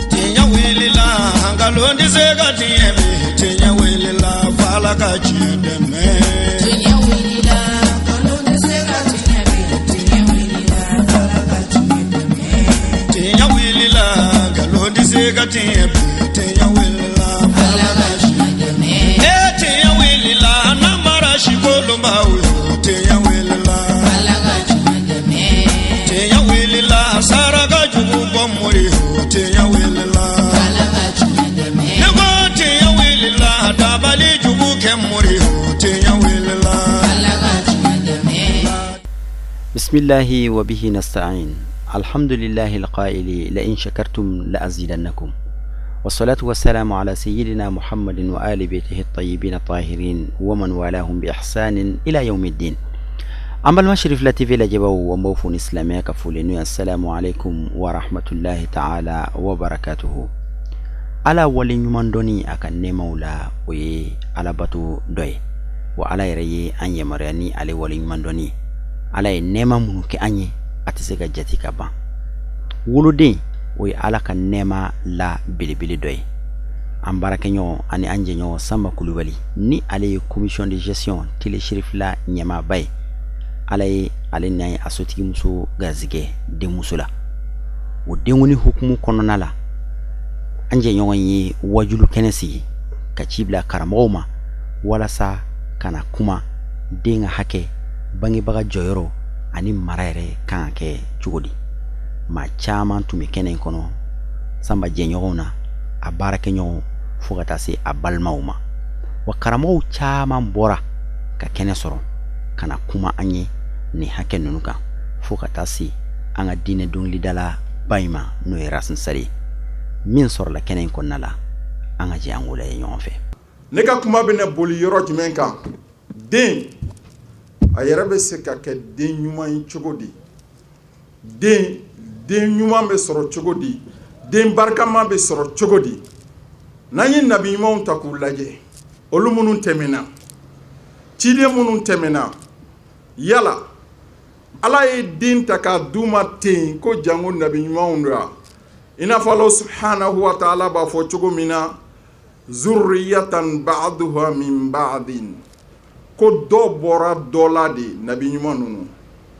Tinya wilila hangalondi zega tiemi tinya wilila fala kachideme tinya wilila hangalondi zega tiemi tinya wilila fala kachideme tinya wilila hangalondi zega tiemi tinya wilila fala kachideme tinya wilila namara shikolomba tinya wilila fala kachideme tinya wilila saraga jubu bomuri tinya wilila fala kachideme nego tinya wilila dabali jubu kemuri tinya wilila fala kachideme بسم الله وبه نستعين الحمد لله القائل لئن شكرتم لأزيدنكم والصلاة والسلام على سيدنا محمد وآل بيته الطيبين الطاهرين ومن والاهم بإحسان إلى يوم الدين أما المشرف التي في لجبه وموفون إسلامي كفولين السلام عليكم ورحمة الله تعالى وبركاته على ولي يمندوني أكن مولا وي على بطو دوي وعلى يري أن يمريني على ولي يمندوني على نيما منك أني أتسيك جاتيك با ولودين وي على كان نيما لا بلي بلي دوي an baraka nyo ani anje nyo Samba Kulubali ni ale commission de gestion tele shérif la nyama bay ale nay asoti muso gazige de musula o dengoni hukumu konona la anje nyo yi wajulu kenesi ka cibla karamoma wala sa kana kuma denga hake bangi baga joyoro ani marayre kan ke chugodi ma chama tumi kenen kono Samba jenyona a baraka nyo fugata se a balmauma wa karamo chama mbora ka kene soro kana kuma anye ni hake nunuka fugata se anga dine dun lidala bayma no erasin sari min soro la kenen konnala anga je angula e nyonfe ne ka kuma bene boli yoro jimenka den ayarabe se ka ke den nyuma in chogodi den nyuma be soro chogodi den barkama be soro chogodi nanyi nabi ɲumanw ta k'u lajɛ olu minnu tɛmɛna ciden minnu tɛmɛna yala ala ye den ta k'a d'u ma ten ko jango nabi ɲumanw do i n'a fɔ Allah subhanahu wa ta'ala b'a fɔ cogo min na zurriyatan ba'duha min ba'din ko dɔ bɔra dɔ la de nabi ɲuman ninnu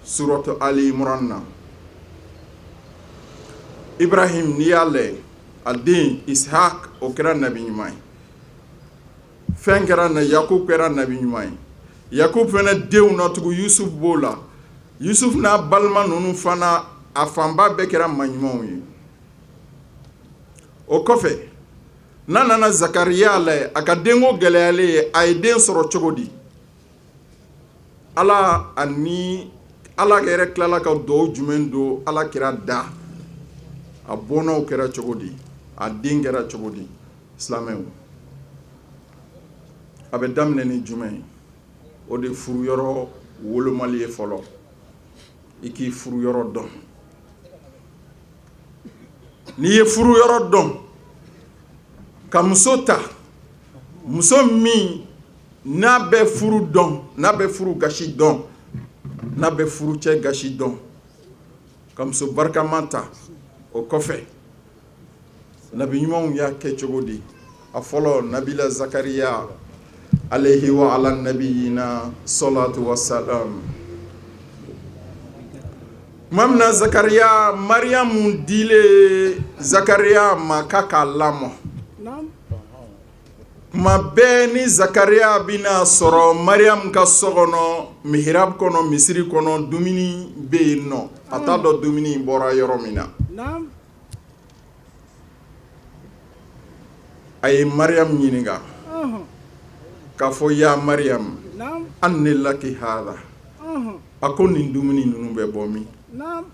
suratu Ali Imran na Ibrahim n'i y'a lajɛ a den Ishaq o kɛra nabi ɲuman ye fɛn kɛra na Yakub kɛra nabi ɲuman ye Yakub fana denw na tugu Yusuf b'o la Yusuf n'a balima ninnu fana a fanba bɛɛ kɛra maɲumanw ye o kɔfɛ n'a nana Zakariya la a ka denko gɛlɛyalen ye a ye den sɔrɔ cogo di ala yɛrɛ tilala ka dugawu jumɛn don ala kɛra da a bɔnnaw kɛra cogo di a den kɛra cogo di silamɛw a bɛ daminɛ ni jumɛn o de furu yɔrɔ wolomali ye fɔlɔ i k'i furu yɔrɔ dɔn n'i ye furu yɔrɔ dɔn ka muso ta muso min n'a bɛ furu dɔn n'a bɛ furu gasi dɔn n'a bɛ furu cɛ gasi dɔn ka muso barikama ta o kɔfɛ nabi ɲumanw y'a kɛ cogo di a fɔlɔ nabila Zakariya alayhi wa ala nabiyina salatu wa salam mamna Zakariya Mariam dile Zakariya ma k'a lamɔ kuma bɛɛ ni Zakariya bina sɔrɔ Mariam ka sɔgɔnɔ mihrab kɔnɔ misiri kɔnɔ dumuni bɛ yen nɔ a t'a dɔn dumuni bɔra yɔrɔ min na a ye Mariam ɲininka k'a fɔ ya Mariam anne laki hada a ko nin dumuni ninnu bɛ bɔ min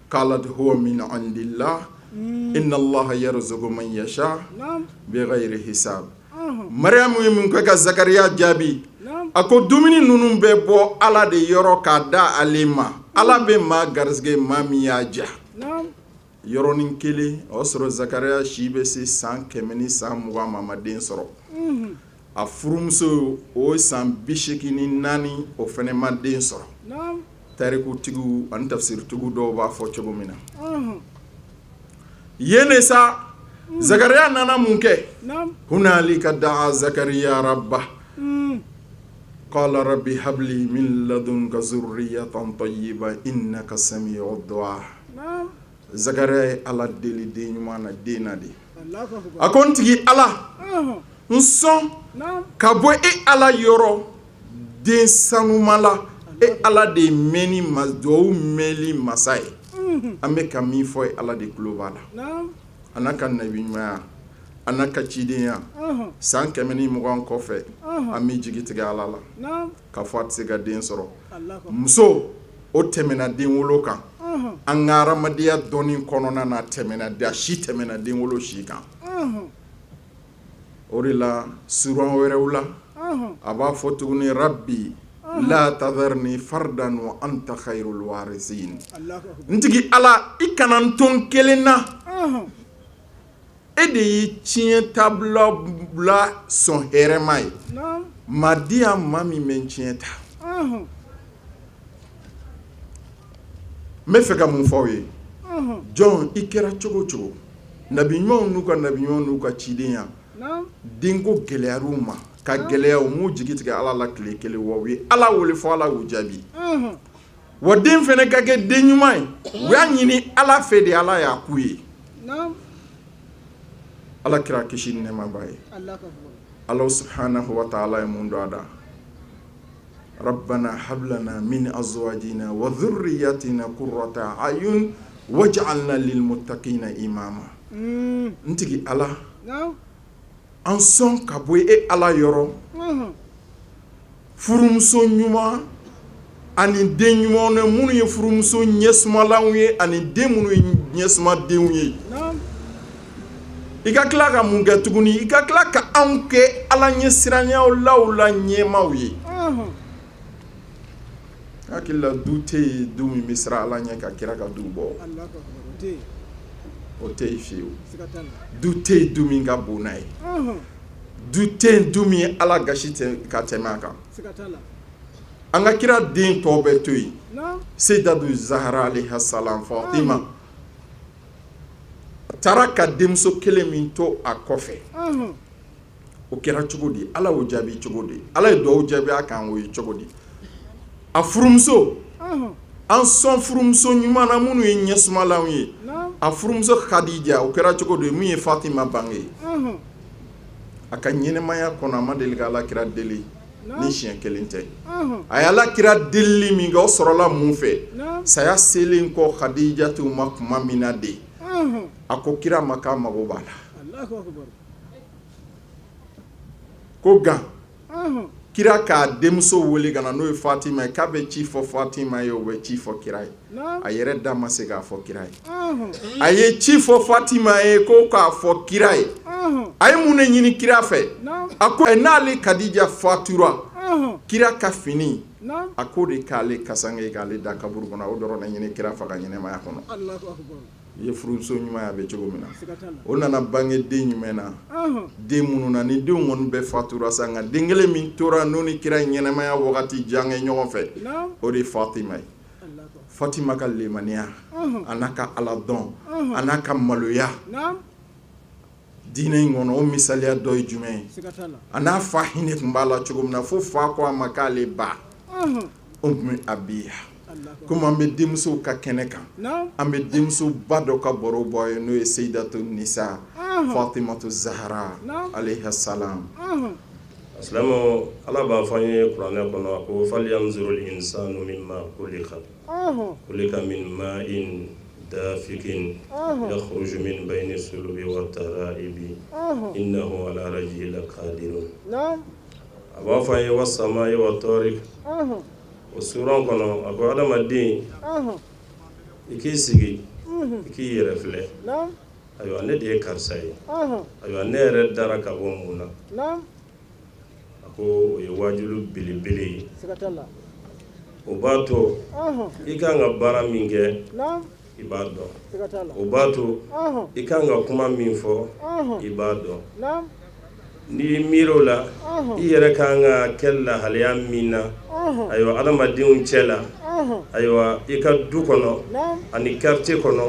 qalat huwa min indillah inna allaha yarzuqu man yasha bighayri hisab Mariam ye mun kɛ ka Zakariya jaabi a ko dumuni ninnu bɛ bɔ ala de yɔrɔ k'a da ale ma ala bɛ maa garisɛgɛ maa min y'a ja yɔrɔnin kelen o y'a sɔrɔ Zakariya si bɛ se san 100 ni san 20 ma den sɔrɔ a furumuso o san 84 o fana ma den sɔrɔ tariku tigu an tafsir tigu do ba fo cogo mina yene sa Zakariya nana munke hunalika da'a Zakariya rabbah qala rabbi habli min ladunka zurriyatan tayyiba innaka sami'ud du'a. Zakariya ala deli de ɲuman na den na de a ko n tigi ala n sɔn ka bɔ e ala yɔrɔ den sanuma la e ala de mɛnni duwawu mɛnli masa ye an bɛ ka min fɔ ye ala de tulo b'a la a n'a ka nabi ɲumanya a n'a ka cidenya san 120 kɔfɛ an bɛ jigi tigɛ ala la k'a fɔ a tɛ se ka den sɔrɔ muso o tɛmɛna den wolo kan an ka adamadenya dɔnni kɔnɔna na tɛmɛna si tɛmɛna den wolo si kan o de la suran wɛrɛw la a b'a fɔ tuguni rabbi la tadharni fardan wa anta khairul warisin n tigi ala i kana n to n kelen na e de y'i tiɲɛ taabolo sɔn hɛrɛma ye ma di yan maa min bɛ n tiɲɛ ta n bɛ fɛ ka mun fɔ aw ye jɔn i kɛra cogo cogo nabi ɲumanw n'u ka nabi ɲumanw n'u ka cidenya denko gɛlɛyar'u ma ka gɛlɛya u m'u jigi tigɛ ala la tile kelen wa u ye ala wele fɔ ala y'u jaabi wa den fɛnɛ ka kɛ den ɲuman ye u y'a ɲini ala fɛ de ala y'a k'u ye ala kira kisi ni nɛɛma b'a ye ala subhanahu wa ta'ala ye mun dɔn a da rabbana hablana min azwajina wa dhurriyyatina qurrata ayun waj'alna lil muttaqina imama n tigi ala an sɔn ka bɔ e ala yɔrɔ furumuso ɲuman ani den ɲumanw na minnu ye furumuso ɲɛsumalanw ye ani den minnu ye ɲɛsumadenw ye i ka tila ka mun kɛ tuguni i ka tila ka anw kɛ ala ɲɛsiranyaw law la ɲɛmaw ye hakilila du tɛ yen du min bɛ siran ala ɲɛ ka kira ka du bɔ o tɛ yen fiyewu du tɛ yen du min ka bon n'a ye du tɛ yen du min ye ala gasi ka tɛmɛ a kan an ka kira den tɔw bɛ to yen Seydatu Zahra alayha salam Fatima taara ka denmuso kelen min to a kɔfɛ o kɛra cogo di ala y'o jaabi cogo di ala ye duwawu jaabi a kan o ye cogo di a furumuso an sɔn furumuso ɲuman na minnu ye ɲɛsumalanw ye a furumuso Khadija o kɛra cogo di min ye Fatima bange a ka ɲɛnɛmaya kɔnɔ a ma deli ka ala kira deli ni siɲɛ kelen tɛ a ye ala kira delili min kɛ o sɔrɔla mun fɛ saya selen kɔ Khadija t'u ma kuma min na de a ko kira ma k'a mago b'a la ko gan kira k'a denmuso wele ka na n'o ye Fatima ye k'a bɛ ci fɔ Fatima ye o bɛ ci fɔ kira ye a yɛrɛ da ma se k'a fɔ kira ye a ye ci fɔ Fatima ye ko k'a fɔ kira ye a ye mun de ɲini kira fɛ a ko n'ale Khadija fatura kira ka fini a ko de k'ale kasange k'ale da kaburu kɔnɔ o dɔrɔn de ɲini kira fɛ ka ɲɛnɛmaya kɔnɔ i ye furumuso ɲuman a bɛ cogo min na o nana bange den jumɛn na den minnu na ni denw kɔni bɛɛ fatura sa nka den kelen min tora n'o ni kira ɲɛnɛmaya wagati jan kɛ ɲɔgɔn fɛ o de ye Fatima ye Fatima ka lemaniya a n'a ka ala dɔn a n'a ka maloya diinɛ in kɔnɔ o misaliya dɔ ye jumɛn ye a n'a fa hinɛ tun b'a la cogo min na fo fa ko a ma k'ale ba o tun bɛ Abiya komi an bɛ denmusow ka kɛnɛ kan an bɛ denmuso ba dɔ ka baro bɔ ye n'o ye Seydatu Nisa Fatimatu Zahra alayha salam Silamɛw ala b'a fɔ an ye kuranɛ kɔnɔ a ko falyanzurul insanu mimma khuliqa min ma'in dafiqin yakhruju min bayni sulubi wat tara'ibi innahu ala raj'ihi laqadirun a b'a fɔ an ye was-samaa'i wat-tariq o suran kɔnɔ a ko adamaden i k'i sigi i k'i yɛrɛ filɛ ayiwa ne de ye karisa ye ayiwa ne yɛrɛ dara ka bɔ mun na a ko o ye wajilu belebele ye o b'a to i kan ka baara min kɛ i b'a dɔn o b'a to i kan ka kuma min fɔ i b'a dɔn n'i miir'o la i yɛrɛ kan ka kɛ lahalaya min na ayiwa adamadenw cɛ la ayiwa i ka du kɔnɔ ani quartier kɔnɔ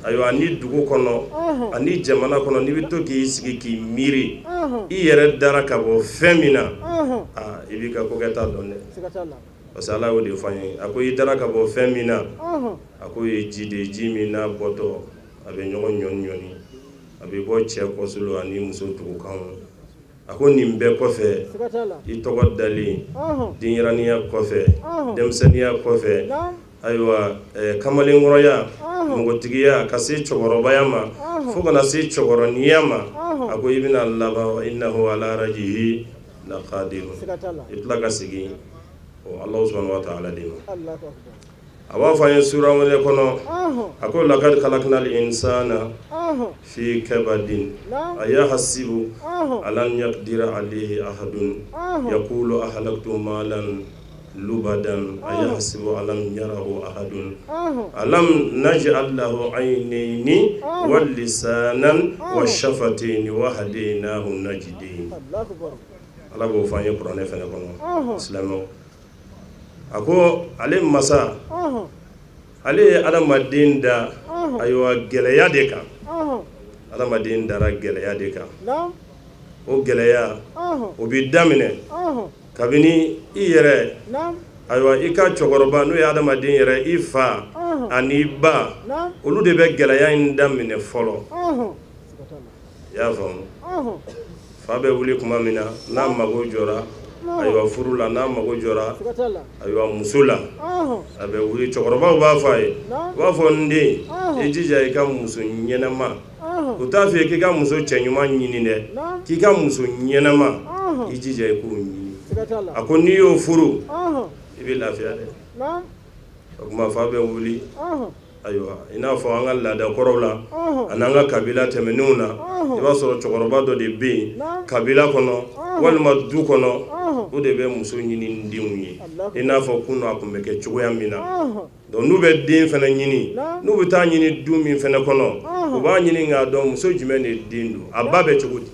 ayiwa ani dugu kɔnɔ ani jamana kɔnɔ n'i bɛ to k'i sigi k'i miiri i yɛrɛ dara ka bɔ fɛn min na i b'i ka kokɛta dɔn dɛ parce que Ala y'o de fɔ an ye a ko i dara ka bɔ fɛn min na a ko ye ji de ji min n'a bɔtɔ a bɛ ɲɔgɔn ɲɔni a bɛ bɔ cɛ kɔsolo ani muso tugukanw a ko nin bɛɛ kɔfɛ i tɔgɔ dalen denyɛrɛninya kɔfɛ denmisɛnniya kɔfɛ ayiwa kamalenkɔrɔya npogotigiya ka se cɛkɔrɔbaya ma fo kana se cɛkɔrɔniya ma a ko i bɛna laban innahu ala rajihi laqadirun i tila ka segin Allah subhanahu wa ta'ala de ma a b'a fɔ an ye sura wɛrɛ kɔnɔ a ko laqad khalaqnal insana fi kabadin ayahasibu alan yaqdira alayhi ahadun yaqulu ahlaktu malan lubadan ayahasibu alam yarahu ahadun alam naj'al lahu aynayni wal lisanan wash-shafatayn wa hadaynahu najdayn Allah b'o fɔ an ye kuranɛ fɛnɛ kɔnɔ silamɛw a ko ale masa ale ye adamaden da ayiwa gɛlɛya de kan adamaden dara gɛlɛya de kan o gɛlɛya o bi daminɛ kabini i yɛrɛ ayiwa i ka cɛkɔrɔba n'o ye adamaden yɛrɛ i fa ani ba olu de bɛ gɛlɛya in daminɛ fɔlɔ i y'a faamu fa bɛ wuli tuma min na n'a mago jɔra ayiwa furu la n'a mago jɔra ayiwa muso la a bɛ wuli cɛkɔrɔbaw b'a fɔ a ye u b'a fɔ n den i jija i ka muso ɲɛnama u t'a fɔ k'i ka muso cɛ ɲuman ɲini dɛ k'i ka muso ɲɛnama i jija i k'o ɲini a ko n'i y'o furu i bɛ lafiya dɛ o kuma fa bɛ wuli ayiwa i n'a fɔ an ka laadakɔrɔw la ani an ka kabila tɛmɛnenw na i b'a sɔrɔ cɛkɔrɔba dɔ de bɛ yen kabila kɔnɔ walima du kɔnɔ o de bɛ muso ɲini denw ye i n'a fɔ kunun a tun bɛ kɛ cogoya min na donc n'u bɛ den fana ɲini n'u bɛ taa ɲini du min fana kɔnɔ u b'a ɲini k'a dɔn muso jumɛn de den don a ba bɛ cogo di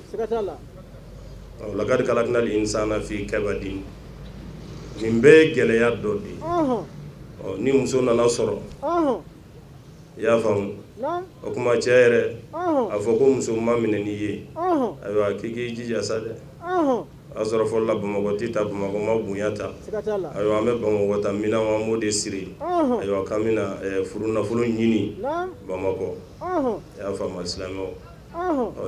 laqad khalaqnal insana fi kabadin nin bɛɛ ye gɛlɛya dɔ de ye ni muso nana sɔrɔ i y'a faamu o kuma cɛ yɛrɛ a fɔ ko muso ma minɛ n'i ye ayiwa k'i k'i jija sa dɛ a sɔrɔ fɔlɔ la Bamakɔ tɛ ta Bamakɔ ma bonya ta ayiwa an bɛ Bamakɔ ta minɛn an b'o de siri ayiwa k'an bɛna furu nafolo ɲini Bamakɔ i y'a faamu silamɛw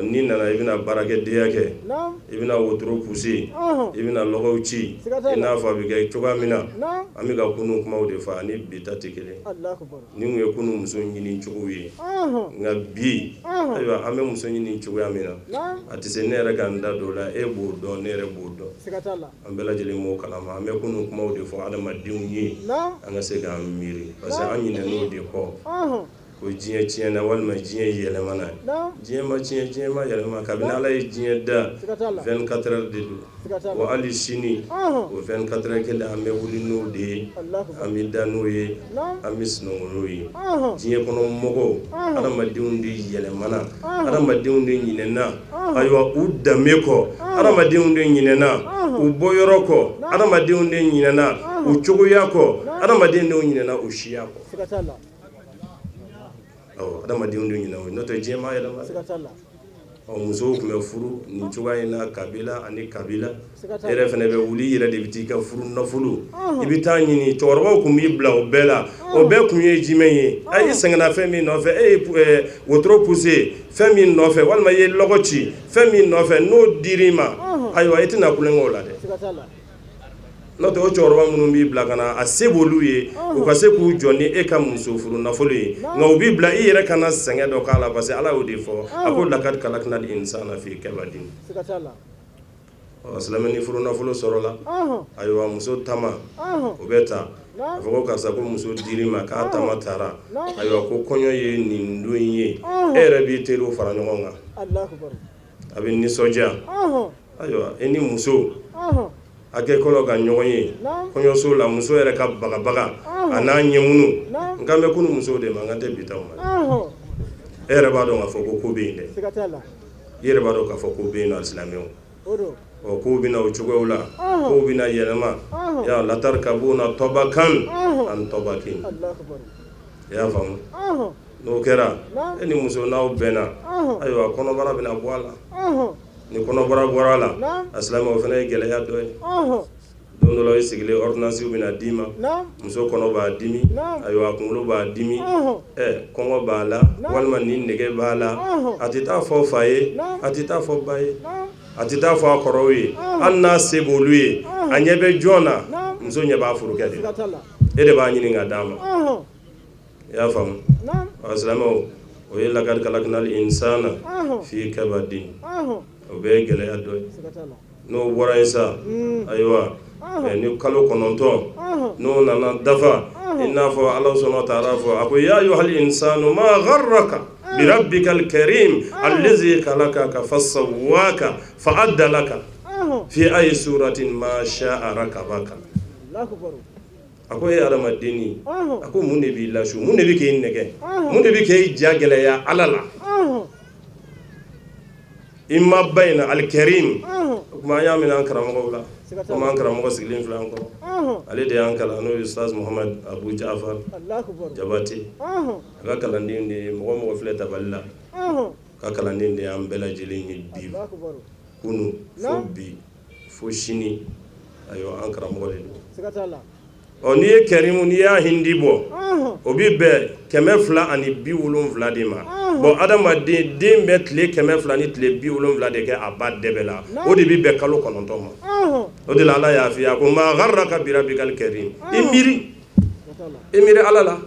n'i nana i bɛna baarakɛdenya kɛ i bɛna wotoro pousser i bɛna lɔgɔw ci i n'a fɔ a bɛ kɛ cogoya min na an bɛ ka kunun kumaw de fɔ ani bi ta tɛ kelen ni mun ye kunun muso ɲini cogo ye nka bi ayiwa an bɛ muso ɲini cogoya min na a tɛ se ne yɛrɛ ka n da don o la e b'o dɔn ne yɛrɛ b'o dɔn an bɛɛ lajɛlen b'o kalama an bɛ kunun kumaw de fɔ adamadenw ye an ka se k'an miiri parce que an ɲinɛn'o de kɔ ko diɲɛ tiɲɛna walima diɲɛ yɛlɛmana diɲɛ ma tiɲɛ diɲɛ ma yɛlɛma kabini Ala ye diɲɛ da 24 heures de don wa hali sini o 24 heures kelen an bɛ wuli n'o de ye an bɛ da n'o ye an bɛ sunɔgɔ n'o ye diɲɛ kɔnɔ mɔgɔw adamadenw de yɛlɛmana adamadenw de ɲinɛna ayiwa u danbe kɔ adamadenw de ɲinɛna u bɔyɔrɔ kɔ adamadenw de ɲinɛna u cogoya kɔ adamadenw de ɲinɛna u siya kɔ adamadenw de ɲinɛ o n'o tɛ diɲɛ ma yɛlɛma musow tun bɛ furu nin cogoya in na kabila ani kabila e yɛrɛ fana bɛ wuli i yɛrɛ de bɛ t'i ka furu nafolo i bɛ taa ɲini cɛkɔrɔbaw tun b'i bila o bɛɛ la o bɛɛ kun ye jumɛn ye a ye sɛgɛnna fɛn min nɔfɛ e ye wotoro pousser fɛn min nɔfɛ walima i ye lɔgɔ ci fɛn min nɔfɛ n'o dir'i ma ayiwa i tɛna kulonkɛ o la dɛ n'o tɛ o cɛkɔrɔba minnu b'i bila ka na a se b'olu ye u ka se k'u jɔ ni e ka muso furu nafolo ye nka u b'i bila i yɛrɛ kana sɛgɛn dɔ k'a la parce que Ala y'o de fɔ a ko laqad khalaqnal insana fi kabadin silamɛ ni furu nafolo sɔrɔla ayiwa muso tama o bɛ ta a fɔ ko karisa ko muso dir'i ma k'a tama taara ayiwa ko kɔɲɔ ye nin don ye e yɛrɛ b'i teriw fara ɲɔgɔn kan a bɛ nisɔndiya ayiwa e ni muso a kɛ kɔlɔ ka ɲɔgɔn ye kɔɲɔso la muso yɛrɛ ka bagabaga a n'a ɲɛmunu n kan bɛ kunu musow de ma n kan tɛ bi taw ma e yɛrɛ b'a dɔn k'a fɔ ko bɛ yen dɛ i yɛrɛ b'a dɔn k'a fɔ ko bɛ yen nɔ silamɛw o ko bina o cogow la ko bina yɛlɛma ya latarkabuna tabakan an tabakin ya faamu n'o kɛra e ni muso n'aw bɛnna ayiwa kɔnɔbara bɛna bɔ a la ni kɔnɔbara bɔra a la a silamɛ o fana ye gɛlɛya dɔ ye don dɔ la i sigilen ordonnance bɛna d'i ma muso kɔnɔ b'a dimi ayiwa kunkolo b'a dimi kɔngɔ b'a la walima ni nege b'a la a tɛ taa fɔ fa ye a tɛ taa fɔ ba ye a tɛ taa fɔ a kɔrɔw ye hali n'a se b'olu ye a ɲɛ bɛ jɔn na muso ɲɛ b'a furukɛ de la e de b'a ɲini ka d'a ma i y'a faamu silamɛw o ye laqad khalaqnal insana fi kabadin o bɛɛ ye gɛlɛya dɔ ye n'o bɔra yen sa ayiwa ni kalo 9 n'o nana dafa i n'a fɔ Ala subhanahu wa ta'ala fɔ a ko ya ayyuhal insanu ma gharraka bi rabbikal karim allazi khalaqaka fasawwaka fa'adalaka fi ayi suratin ma sha'a rakabaka a ko e adamadenni a ko mun de b'i lasu mun de bɛ k'i nɛgɛ mun de bɛ k'i ja gɛlɛya Ala la i ma bayna al-karim kuma an y'a minɛ an karamɔgɔw la kuma an karamɔgɔ sigilen filɛ an kɔrɔ ale de y'an kalan n'o ye Ustaz Muhammad Abu Ja'far Jabate a ka kalanden de ye mɔgɔ filɛ tabali la ka kalanden de y'an bɛɛ lajɛlen ye bi kunu fo bi fo sini ayiwa an karamɔgɔ de don n'i ye kɛrimu n'i y'a hindi bɔ o bi bɛn 270 de ma bon adamaden den bɛ tile 200 ni tile 70 de kɛ a ba dɛbɛ la o de bi bɛn kalo 9 ma o de la Ala y'a f'i ye ko ma gharraka bi rabbikal karim i miiri Ala la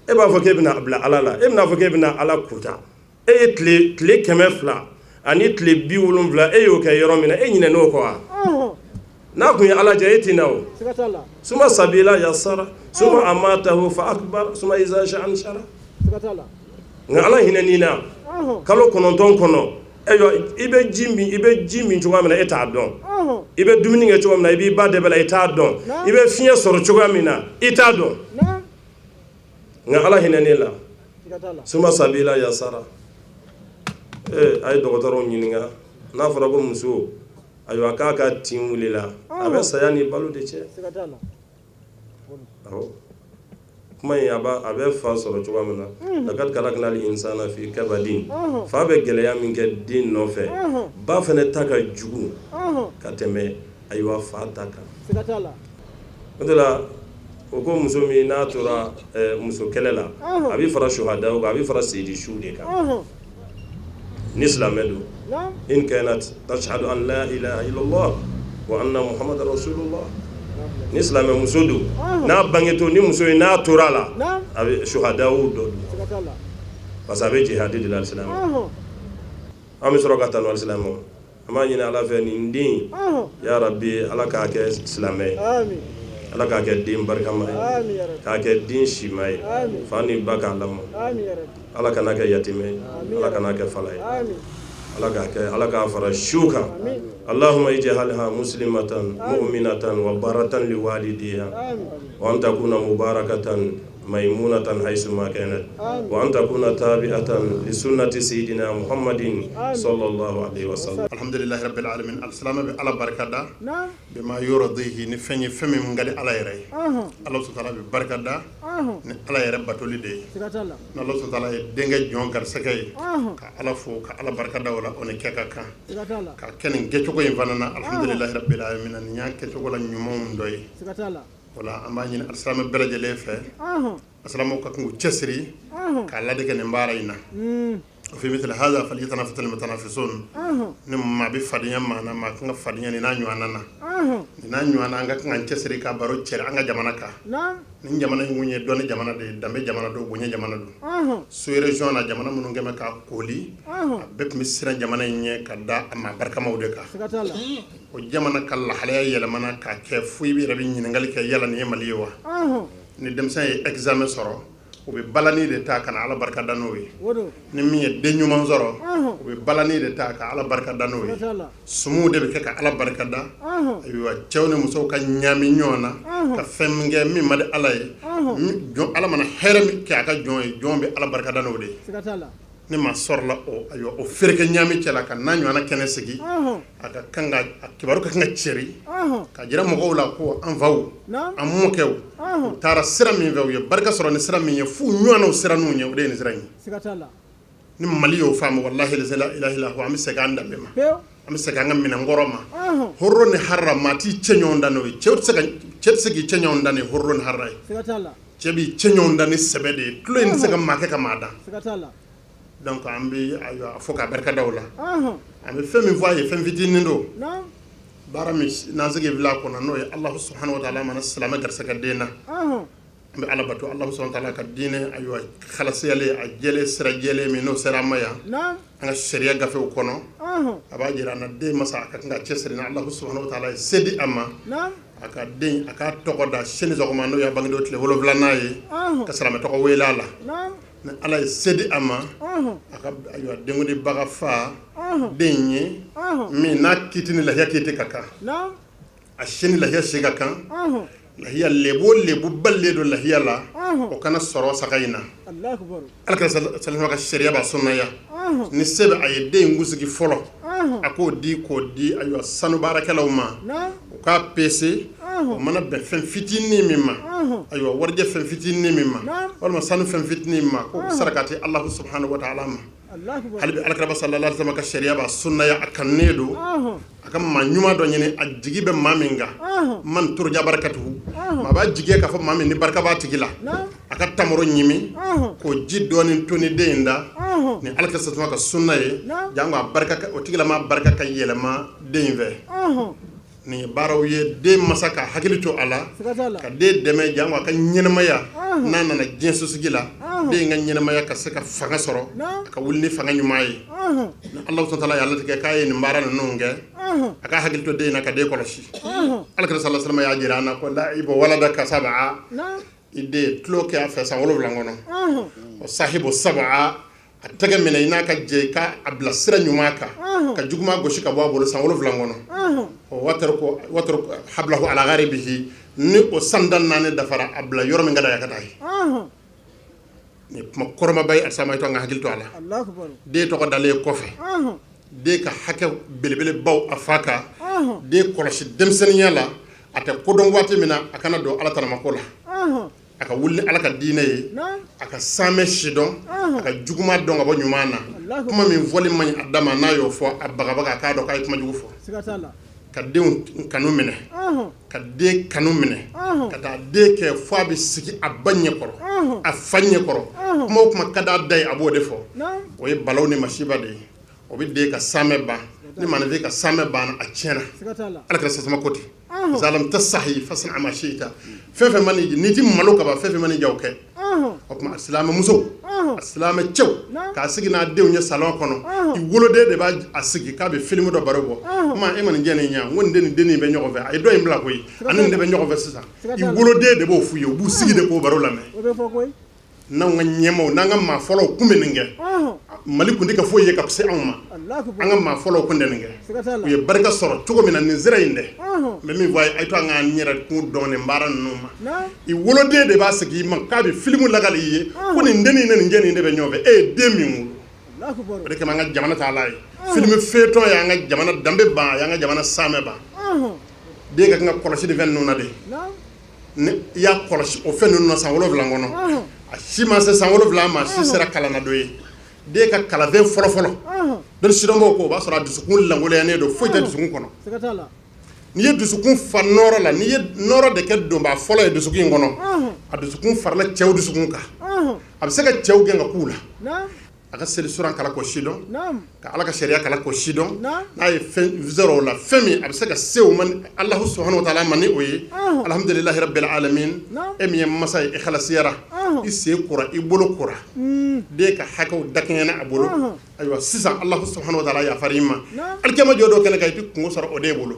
e b'a fɔ k'e bɛna bila Ala la e bɛna fɔ k'e bɛna Ala kuta e ye tile 200 ani tile 70 e y'o kɛ yɔrɔ min na e ɲinɛ n'o kɔ wa n'a kun ye Ala jɛ e tina o suma sabila yasara suma amatahu fa akbar suma iza sha'an shara nka Ala hinɛni na kalo 9 kɔnɔ i bɛ ji min cogoya min na e t'a dɔn i bɛ dumuni kɛ cogoya min na i b'i ba dɛbɛ la i t'a dɔn i bɛ fiɲɛ sɔrɔ cogoya min na i t'a dɔn nka Ala hinɛni la suma sabila yasara a ye dɔgɔtɔrɔw ɲininka n'a fɔra ko muso ayiwa k'a ka tin wulila a bɛ saya ni balo de cɛ awɔ kuma in a bɛ fa sɔrɔ cogoya min na laqad khalaqnal insana fi kabadin fa bɛ gɛlɛya min kɛ den nɔfɛ ba fɛnɛ ta ka jugu ka tɛmɛ ayiwa fa ta kan o de la o ko muso min n'a tora muso kɛlɛ la a bɛ fara shuhadaw kan a bɛ fara seyidisu de kan ni silamɛ don in kanat tashhadu an la ilaha illallah wa anna muhammadar rasulullah ni silamɛ muso don n'a bangeto ni muso in n'a tora la a bɛ shuhadaw dɔ parce que a bɛ jihadi de la silamɛ an bɛ sɔrɔ ka taa n'o silamɛ an b'a ɲini Ala fɛ nin den ya rabbi Ala k'a kɛ silamɛ ye Ala k'a kɛ den barikama ye k'a kɛ den sima ye fa ni ba k'a lamɔ Ala kana kɛ yatimɛ ye Ala kana kɛ fala ye Ala k'a fara su kan Allahumma ij'alha muslimatan mu'minatan wa baratan liwalidiha wa an takuna mubarakatan maimunatan haythu ma kanat wa an takuna tabi'atan li sunnati sayidina Muhammadin sallallahu alaihi wasallam alhamdulillahi rabbil alamin alsalama bi ala barakada bima yurdihi ni fenyi femi ngali ala yere Allah subhanahu wa ta'ala bi barakada ni ala yere batoli de na Allah subhanahu wa ta'ala denga jongar sakay ka ala fo ka ala barakada wala on keka kan ka kenen gecogo en fanana alhamdulillahi rabbil alamin ni nya kecogo la nyumom doy wala amani alsalama belajele fe alsalama ko ko cesri ka la de ken mbara ina fi mithl hada falyatanafasu almutanafisun nim ma bi fadinya mana ma kan fadinya ni na nyuana nga kan cesri ka baro cer anga jamana ka ni jamana ngunye don jamana de dambe jamana do bunye jamana do so region na jamana mun ngeme ka koli be mi sira jamana nye ka da ma barka mawde ka o jamana kala halaya yela mana ka ke fuyi bi rabi nyingal ke yala ni maliwa ni dem say examen soro o be balani de ta kana ala barka danowi ni mi de nyuma zoro o be balani de ta ka ala barka danowi sumu de be ka ala barka da aywa cewne muso ka nyami nyona ka femge mi made ala e jon ala mana heremi ka jon be ala barka danowi de ni ma sɔrɔla o fereke ɲaami cɛla ka n'a ɲɔgɔnna kɛnɛ sigi a ka kan ka kibaru ka kan ka cɛri ka jira mɔgɔw la ko an faw an mɔkɛw u taara sira min fɛ u ye barika sɔrɔ ni sira min ye f'u ɲɔgɔnnaw sira n'u ɲɛ o de ye nin sira in ye ni Mali y'o faamu wallahi la ilaha illallah an bɛ segin an danbe ma an bɛ segin an ka minɛnkɔrɔ ma hɔrɔn ni harra maa t'i cɛ ɲɔgɔn dan n'o ye cɛ tɛ se k'i cɛ ɲɔgɔn dan ni hɔrɔn ni harra ye cɛ b'i cɛ ɲɔgɔn dan ni sɛbɛ de ye tulo in tɛ se ka maa kɛ ka maa dan donc an bɛ a fɔ k'a barika da o la an bɛ fɛn min fɔ a ye fɛn fitinin don baara min n'an se k'i bila a kɔnɔ n'o ye Alahu subhanahu wa ta'ala mana silamɛ garisɛgɛ den na an bɛ Ala bato Alahu subhanahu wa ta'ala ka diinɛ halasiyalen a jɛlen sira jɛlen min n'o sera an ma yan an ka sariya gafew kɔnɔ a b'a jira an na den masa a ka kan ka cɛsiri ni Alahu subhanahu wa ta'ala ye se di a ma a ka den a ka tɔgɔ da sini sɔgɔma n'o y'a bangedenw tile 7nan ye ka silamɛ tɔgɔ wele a la ni Ala ye se di a ma a ka denkudi baga fa den ye min n'a kiti ni lahiya kiti ka kan a sini lahiya si ka kan lahiya lebu balle do lahiya la o kana sɔrɔ saga in na Alakira sallallahu ka sariya b'a sunnaya ni se bɛ a ye den gusigi fɔlɔ a k'o di sanu baarakɛlaw ma u k'a pese o mana bɛn fɛn fitinin min ma warijɛ fɛn fitinin min ma walima sanu fɛn fitinin min ma k'o sarakati Alahu subhanahu wa ta'ala ma hali bi Alakira sallallahu alaihi wasallam ka sariya b'a sunnaya a kanunen do a ka maa ɲuman dɔ ɲini a jigi bɛ maa min kan man turja barakatuhu maa b'a jigiya k'a fɔ maa min ni barika b'a tigi la a ka tamaro ɲimi k'o ji dɔɔni toni den in da ni Alakira sallallahu ka sunna ye jango a barika o tigi la maa barika ka yɛlɛma den in fɛ ni baaraw ye den masa ka hakili to a la ka den dɛmɛ jango a ka ɲɛnɛmaya n'a nana diɲɛ sosigi la den ka ɲɛnɛmaya ka se ka fanga sɔrɔ a ka wuli ni fanga ɲuman ye ni Alahu subhanahu wa ta'ala y'a latigɛ k'a ye nin baara ninnu kɛ a ka hakili to den na ka den kɔlɔsi Alakira sallallahu alaihi wasallam y'a jira an na ko la'ibu waladaka sab'a i den tulo kɛ a fɛ san 7 kɔnɔ o sahibu sab'a a tɛgɛ minɛ i n'a ka jɛ ka a bila sira ɲuman kan ka juguma gosi ka bɔ a bolo san 7 kɔnɔ o watru hablahu ala gharibihi ni o sanda 4 dafara a bila yɔrɔ min ka da ya ka taa ye ni kuma kɔrɔmaba ye alisa ma i to an ka hakili to a la den tɔgɔ dalen kɔfɛ den ka hakɛ belebele baw a fa kan den kɔlɔsi denmisɛnninya la a tɛ kodɔn waati min na a kana don Ala tanamako la a ka wuli Ala ka diinɛ ye a ka saamɛ si dɔn a ka juguma dɔn ka bɔ ɲuman na kuma min fɔli man ɲi a da ma n'a y'o fɔ a bagabaga a k'a dɔn k'a ye kuma jugu fɔ ka denw kanu minɛ ka den kanu minɛ ka taa den kɛ fɔ a bɛ sigi a ba ɲɛkɔrɔ a fa ɲɛkɔrɔ kuma o kuma ka d'a da ye a b'o de fɔ o ye balaw ni masiba de ye o bɛ den ka saamɛ ban ni maanifin ka saamɛ banna a tiɲɛna Alakira sasama ko ten zalam tasahi fasna ama shiita fɛn fɛn mani ni ti malo ka ba fɛn fɛn mani jaw kɛ o kuma silamɛ muso silamɛ cɛw k'a sigi n'a denw ye salon kɔnɔ i woloden de b'a a sigi k'a bɛ film dɔ baro bɔ kuma e mani jɛni ɲa ngo nden denni bɛ ɲɔgɔn fɛ a ye dɔ in bila koyi ani nin de bɛ ɲɔgɔn fɛ sisan i woloden de b'o f'u ye u b'u sigi de k'o baro lamɛn n'anw ka ɲɛmaw n'an ka maa fɔlɔw kun bɛ nin kɛ Mali kun tɛ ka foyi ye ka se anw ma an ka maa fɔlɔw kun tɛ nin kɛ u ye barika sɔrɔ cogo min na nin sira in dɛ n bɛ min fɔ a ye to an k'an yɛrɛ kun dɔn nin baara ninnu ma i woloden de b'a sigi i ma k'a bɛ filimu lagali i ye ko nin dennin ni nin jɛnin de bɛ ɲɔgɔn fɛ e ye den min wolo o de kama an ka jamana taala ye filimu feetɔ y'an ka jamana danbe ban a y'an ka jamana saamɛ ban den ka kan ka kɔlɔsi nin fɛn ninnu na de ni i y'a kɔlɔsi o fɛn ninnu na san 7 kɔnɔ a si ma se san 7 ma si sera kalan na dɔ ye den ka kalanfɛn fɔlɔ dɔnni sidɔnbaw ko o b'a sɔrɔ a dusukun langoloyanen don foyi tɛ dusukun kɔnɔ n'i ye dusukun fa nɔrɔ la n'i ye nɔrɔ de kɛ donbaa fɔlɔ ye dusukun in kɔnɔ a dusukun farala cɛw dusukun kan a bɛ se ka cɛw gɛn ka k'u la a ka seli suran kala ko sidɔn ka Ala ka sariya kala ko sidɔn n'a ye fɛn sɔrɔ o la fɛn min a bɛ se ka se o ma Alahu subhanahu wa ta'ala ma ni o ye alhamdulillahi rabbil alamin e min ye masa ye ikhalasiyara i sen kora i bolo kora den ka hakɛw dakɛɲɛna a bolo ayiwa sisan Alahu subhanahu wa ta'ala yafari ma alikiyama jɔ dɔ kɛnɛ kan i bɛ kungo sɔrɔ o de bolo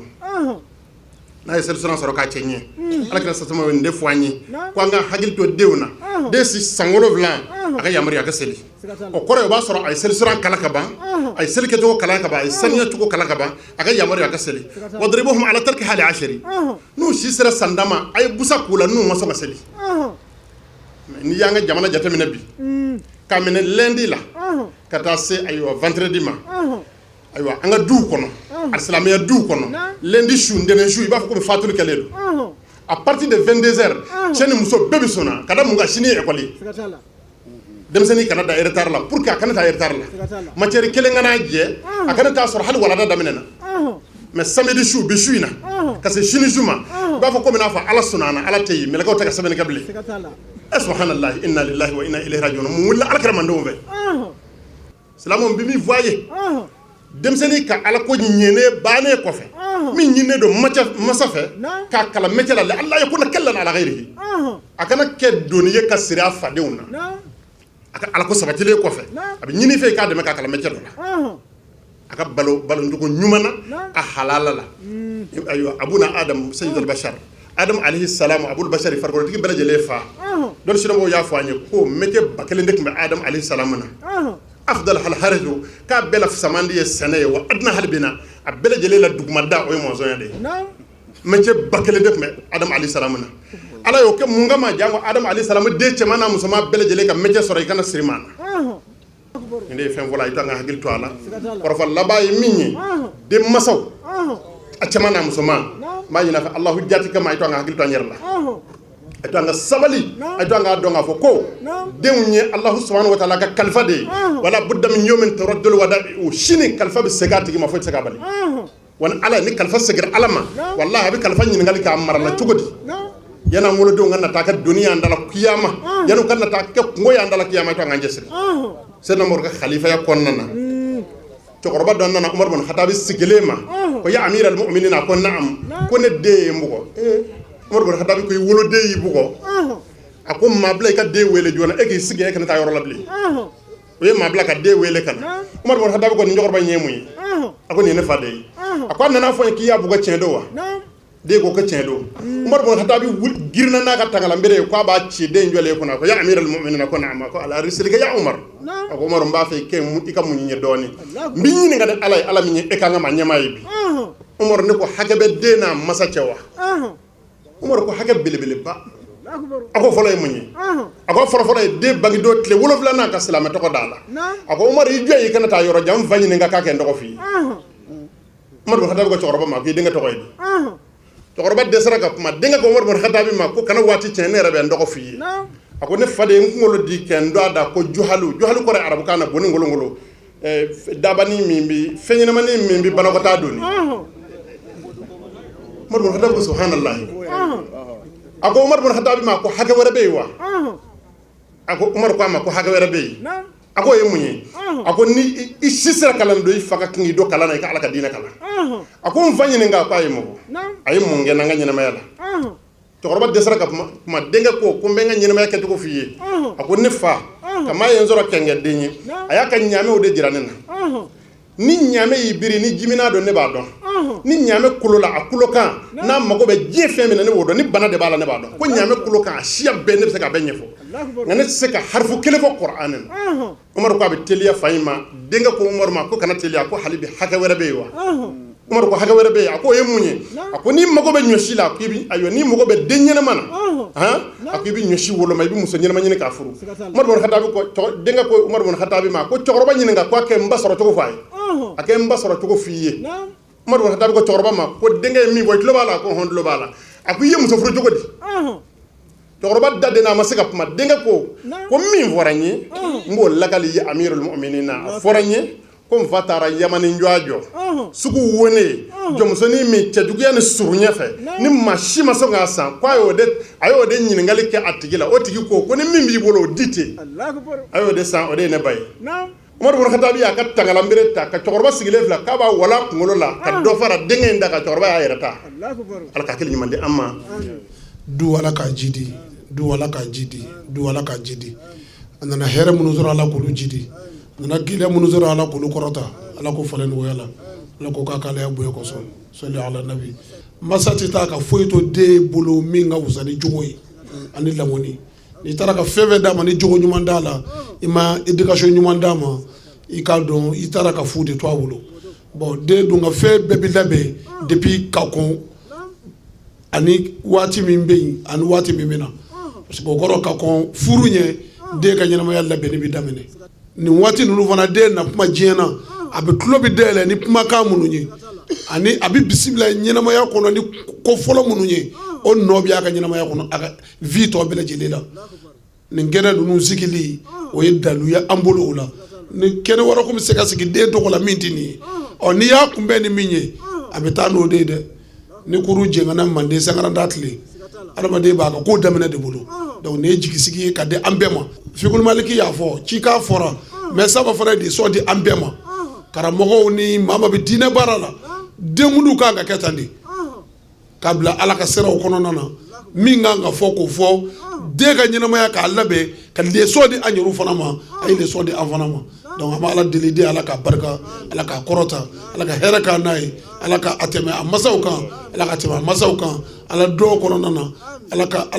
n'a ye seli suran sɔrɔ k'a cɛ ɲɛ Alakira sasama ye nin de fɔ an ye ko an ka hakili to denw na den si san 7 a ka yamaruya a ka seli o kɔrɔ o b'a sɔrɔ a ye seli suran kala ka ban a ye seli kɛcogo kala ka ban a ye saniya cogo kala ka ban a ka yamaruya a ka seli wadribuhum ala tarki hali ashri n'u si sera san dama a ye busa k'u la n'u ma sɔn ka seli n'i y'an ka jamana jateminɛ bi k'a minɛ lundi la ka taa se ayiwa vendredi ma ayiwa an ka duw kɔnɔ alisalamɛya duw kɔnɔ lundi su ntɛnɛn su i b'a fɔ komi fatuli kɛlen don à partir de 22h cɛ ni muso bɛɛ bɛ sɔnna ka da mun kan sini ye école ye denmisɛnnin kana da retard la pour que a kana taa retard la matière kelen kana jɛ a kana taa sɔrɔ hali walada daminɛ na mais samedi su bi su in na ka se sini su ma i b'a fɔ komi n'a fɔ ala sɔnna na ala tɛ yen mɛlɛkɛw tɛ ka sɛbɛnni kɛ bilen subhanallahi inna lillahi wa inna ilayhi rajiun mun wulila alakira mandenw fɛ silamɛw bi min fɔ a ye denmisɛnnin ka ala ko ɲɛnen bannen kɔfɛ min ɲininen don masa fɛ k'a kalan métier la ala ye ko na kɛlɛ ala ghayrihi a kana kɛ doni ye ka siri a fadenw na a ka ala ko sabatilen kɔfɛ a bɛ ɲini fɛ i k'a dɛmɛ k'a kalan métier dɔ la a ka baloncogo ɲuman na a halala la ayiwa abuna adam sayyidul bashar adam alayhi salam abul bashar farkolotigi bɛɛ lajɛlen fa dɔnni sinamɔgɔw y'a fɔ an ye ko métier ba kelen de tun bɛ adam alayhi salam na afdal hal haraju k'a bɛɛ la fisamandi ye sɛnɛ ye wa aduna hali bina a bɛɛ lajɛlen la dugumada o ye mɔnzɔnya de ye métier ba kelen de tun bɛ adam alayhi salam na ala y'o kɛ mun kama jango adam alayhi salam den cɛman n'a musoman bɛɛ lajɛlen ka métier sɔrɔ i kana siri maa na nin de ye fɛn fɔlɔ a ye to an ka hakili to a la kɔrɔfɔ laban ye min ye den masaw a cɛman n'a musoman n b'a ɲini a fɛ alahu jati kama a ye to an ka hakili to an yɛrɛ la a ye to an ka sabali a ye to an k'a dɔn k'a fɔ ko denw ye alahu subhanahu wa taala ka kalifa de ye wala budda min yawmin turaddul wadaa'u sini kalifa bɛ segin a tigi ma foyi tɛ se k'a bali wa ni ala ni kalifa segira ala ma wallahi a bɛ kalifa ɲininkali k'a mara la cogo di yana wolodenw ka na taa kɛ doni y'an dala kiyama yan'u ka na taa kɛ kungo y'an dala kiyama a ye to an k'an cɛsiri sɛdina umaru ka khalifaya kɔnɔna na cɛkɔrɔba dɔ nana umaru bin khatabi sigilen ma ko ya amir al mu'minin a ko na'am ko ne den ye n bugɔ umaru bin khatabi ko i woloden y'i bugɔ a ko maa bila i ka den wele joona e k'i sigi e kana taa yɔrɔ la bilen o ye maa bila ka den wele ka na umaru bin khatabi ko nin cɛkɔrɔba in ye mun ye a ko nin ye ne fa de ye a ko a nana fɔ n ye k'i y'a bugɔ tiɲɛ don wa den ko tiɲɛ don umaru bin khatabi girinna n'a ka tangalanbere ye k'a b'a ci den jɔlen kunna ko ya amir al mu'minin ko na'am ko ala risilika ya umar a ko umaru n b'a fɛ i ka muɲu ye dɔɔni n b'i ɲininka ni ala ye ala min ye e kan ka ma ɲɛmaa ye bi umaru ne ko hakɛ bɛ den n'a masa cɛ wa umaru ko hakɛ belebeleba a ko fɔlɔ ye mun ye a ko fɔlɔfɔlɔ ye den bangedon tile 7 n'a ka silamɛ tɔgɔ d'a la a ko umaru i jɔ i kana taa yɔrɔ jan n fa ɲininka k'a kɛ n tɔgɔ f'i ye umaru bin khatabi ko cɛkɔrɔba ma k'i denkɛ tɔgɔ ye di cɛkɔrɔba dɛsɛra ka kuma denkɛ ko umaru bin khatabi ma ko kana waati cɛn ne yɛrɛ bɛ n tɔgɔ f'i ye a ko ne faden n kunkolo di kɛ n dɔ a da ko juhalu kɔrɔ arabukan na boni ngolongolo dabani min bi fɛn ɲɛnamani min bi banakɔtaa doni umaru bin khatabi ko subhanallahi a ko umaru bin khatabi ma ko hakɛ wɛrɛ bɛ yen wa a ko umaru ko a ma ko hakɛ wɛrɛ bɛ yen a ko o ye mun ye a ko ni i si sera kalan don i fa ka kan k'i don kalan na i ka ala ka diinɛ kalan a ko n fa ɲininka ko a ye mun fɔ a ye mun kɛ n'an ka ɲɛnamaya la cɛkɔrɔba dɛsɛra ka kuma denkɛ ko n bɛ n ka ɲɛnamaya kɛcogo f'i ye a ko ne fa kama ye n sɔrɔ kɛnkɛden ye a y'a ka ɲaamɛw de jira ne na ni ɲaamɛ y'i biri ni jimina don ne b'a dɔn ni ɲaamɛ kolo la a kulo kan n'a mago bɛ diɲɛ fɛn min na ne b'o dɔn ni bana de b'a la ne b'a dɔn ko ɲaamɛ kolo kan a siya bɛɛ ne bɛ se k'a bɛɛ ɲɛfɔ nka ne tɛ se ka harifu kelen fɔ kuranɛ na umaru ko a bɛ teliya fa in ma denkɛ ko umaru ma ko kana teliya ko hali bi hakɛ wɛrɛ bɛ yen wa umaru ko hakɛ wɛrɛ bɛ yen a ko o ye mun ye a ko n'i mago bɛ ɲɔsi la ayiwa n'i mago bɛ den ɲɛnama na a ko i bɛ ɲɔsi woloma i bɛ muso ɲɛnama ɲini k'a furu umaru bin khatabi ko denkɛ ko umaru bin khatabi ma ko cɛkɔrɔba ɲininka ko a kɛ n ba sɔrɔ cogo f'a ye a kɛ n ba sɔrɔ cogo f'i ye umaru bin khatabi ko cɛkɔrɔba ma ko denkɛ ye min fɔ i tulo b'a la ko hɔn tulo b'a la a ko i ye muso furu cogo di cɛkɔrɔba da den n'a ma se ka kuma denkɛ ko min fɔra n ye n b'o lagali ye amirul mu'minin na a fɔra n ye ko n fa taara yamani jɔ sugu wone jɔmusonin min cɛjuguya ni surunya fɛ ni maa si ma sɔn k'a san ko a y'o de ɲininkali kɛ a tigi la o tigi ko ni min b'i bolo o di ten a y'o de san o de ye ne ba ye umaru bin khatabi y'a ka tangalanbere ta ka cɛkɔrɔba sigilen filɛ k'a b'a wala kunkolo la ka dɔ fara denkɛ in da ka cɛkɔrɔba y'a yɛrɛ ta ala ka hakili ɲuman di an ma du ala ka jidi du ala ka jidi du ala ka jidi a nana hɛrɛ minnu sɔrɔ ala k'olu jidi a nana gɛlɛya minnu sɔrɔ ala k'olu kɔrɔta ala k'o falen nɔgɔya la ala k'o k'a k'ale bonya kosɔn sɔli ala nabi masa tɛ taa ka foyi to den bolo min ka wusa ni jogo ye ani lamɔni n'i taara ka fɛn fɛn d'a ma ni jogo ɲuman d'a la i ma éducation ɲuman d'a ma i k'a dɔn i taara ka fu de to a bolo bon den dun ka fɛn bɛɛ bɛ labɛn depuis ka kɔn ani waati min bɛ yen ani waati min bɛ na parce que o kɔrɔ ka kɔn furu ɲɛ den ka ɲɛnamaya labɛnni bɛ daminɛ ni waati ninnu fana den na kuma diɲɛ na a bɛ tulo bɛ dayɛlɛ ni kumakan minnu ye ani a bɛ bisimila ɲɛnamaya kɔnɔ ni ko fɔlɔ minnu ye o nɔ bɛ a ka ɲɛnamaya kɔnɔ a ka vie tɔ bɛɛ lajɛlen la nin kɛnɛ ninnu sigili o ye dalu ye an bolo o la ni kɛnɛ wɛrɛ kun bɛ se ka sigi den tɔgɔ la min tɛ nin ye n'i y'a kunbɛn ni min ye a bɛ taa n'o de ye dɛ ni kuru jɛngɛnna manden sangaranda tile adamaden b'a ka ko daminɛ de bolo donc nin ye jigisigi ye ka di an bɛɛ ma Fikul Maliki y'a fɔ cikan fɔra mais saba fana de sɔn di an bɛɛ ma karamɔgɔw ni maa bɛ diinɛ baara la denkudiw kan ka kɛ tan de ka bila Ala ka siraw kɔnɔna na min kan ka fɔ k'o fɔ den ka ɲɛnamaya k'a labɛn ka leçon di an yɛrɛw fana ma a ye leçon di an fana ma donc an bɛ Ala deli den Ala ka barika Ala ka kɔrɔta Ala ka hɛrɛ k'an n'a ye Ala ka tɛmɛ a masaw kan Ala ka tɛmɛ a masaw kan Ala dɔw kɔnɔna na Ala ka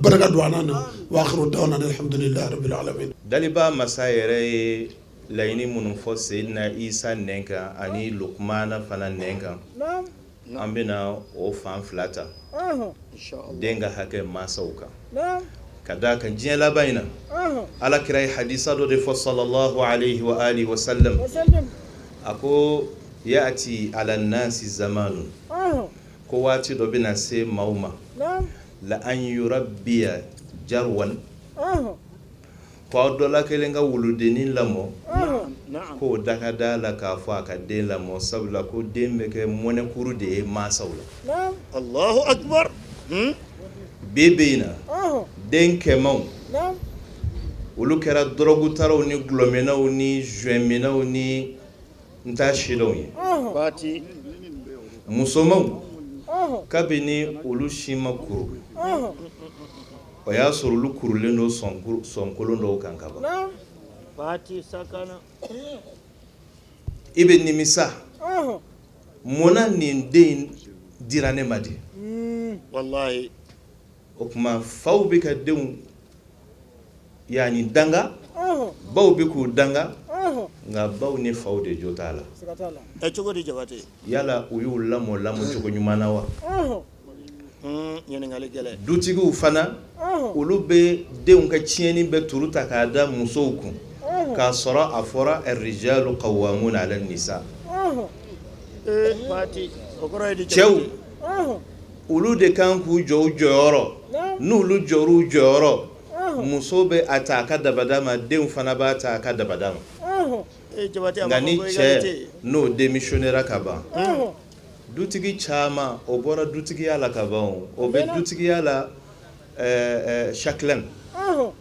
barika don an na wa akhiru da'wana alhamdulillahi rabbil alamin. Daliba masa yɛrɛ ye laɲini minnu fɔ Seydina Isa nɛn kan ani Lukmana fana nɛn kan an bɛna o fan fila ta den ka hakɛ masaw kan ka da kan diɲɛ laban in na Alakira ye hadisa dɔ de fɔ sallallahu alayhi wa alihi wa sallam a ko ya'ti ala nasi zamanu ko waati dɔ bɛna se maaw ma la an yurabbiya jarwan ko aw dɔ la kelen ka wuludennin lamɔ k'o da ka da la k'a fɔ a ka den lamɔ sabula ko den bɛ kɛ mɔnɛkuru de ye masaw la. Allahu akbar. Bi bi in na den kɛmaw olu kɛra dɔrɔgutaraw ni gulɔminaw ni zuɛminaw ni ntaasilaw ye musomaw kabini olu si ma kuru o y'a sɔrɔ olu kurulen don sɔnkolon dɔw kan ka ban i bɛ nimisa munna nin den dira ne ma di wallahi o tuma faw bɛ ka denw yani danga baw bɛ k'u danga nka baw ni faw de jo t'a la cogo di Jabate yala u y'u lamɔ cogo ɲuman na wa ɲininkali gɛlɛn dutigiw fana olu bɛ denw ka tiɲɛni bɛ turu ta k'a da musow kun k'a sɔrɔ a fɔra ar-rijalu qawwamuna 'ala an-nisa cɛw olu de kan k'u jɔ u jɔyɔrɔ n'olu jɔra u jɔyɔrɔ muso bɛ a ta a ka dabada ma denw fana b'a ta a ka dabada ma nka ni cɛ n'o démissionnera ka ban dutigi caman o bɔra dutigiya la ka ban o bɛ dutigiya la chacun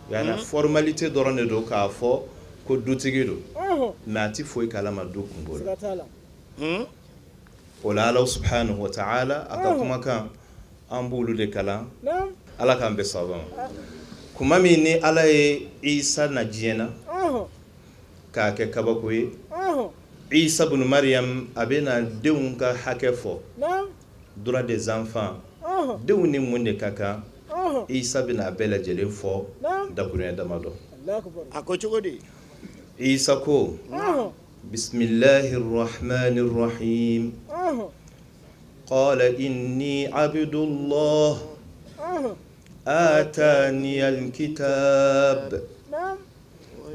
yana formalité dɔrɔn de don k'a fɔ ko dutigi don mais a tɛ foyi kalama du kungo la o la Ala subhanahu wa ta'ala a ka kumakan an b'olu de kalan Ala k'an bɛ sababa ma kuma min ni Ala ye Isa na diɲɛ na k'a kɛ kabako ye Isa ibn Maryam a bɛna denw ka hakɛ fɔ droit des enfants denw ni mun de ka kan Isa bɛna a bɛɛ lajɛlen fɔ dakuruɲɛ damadɔ a ko cogo di Isa ko bismillahir rahmanir rahim قال إني عبد الله آتاني الكتاب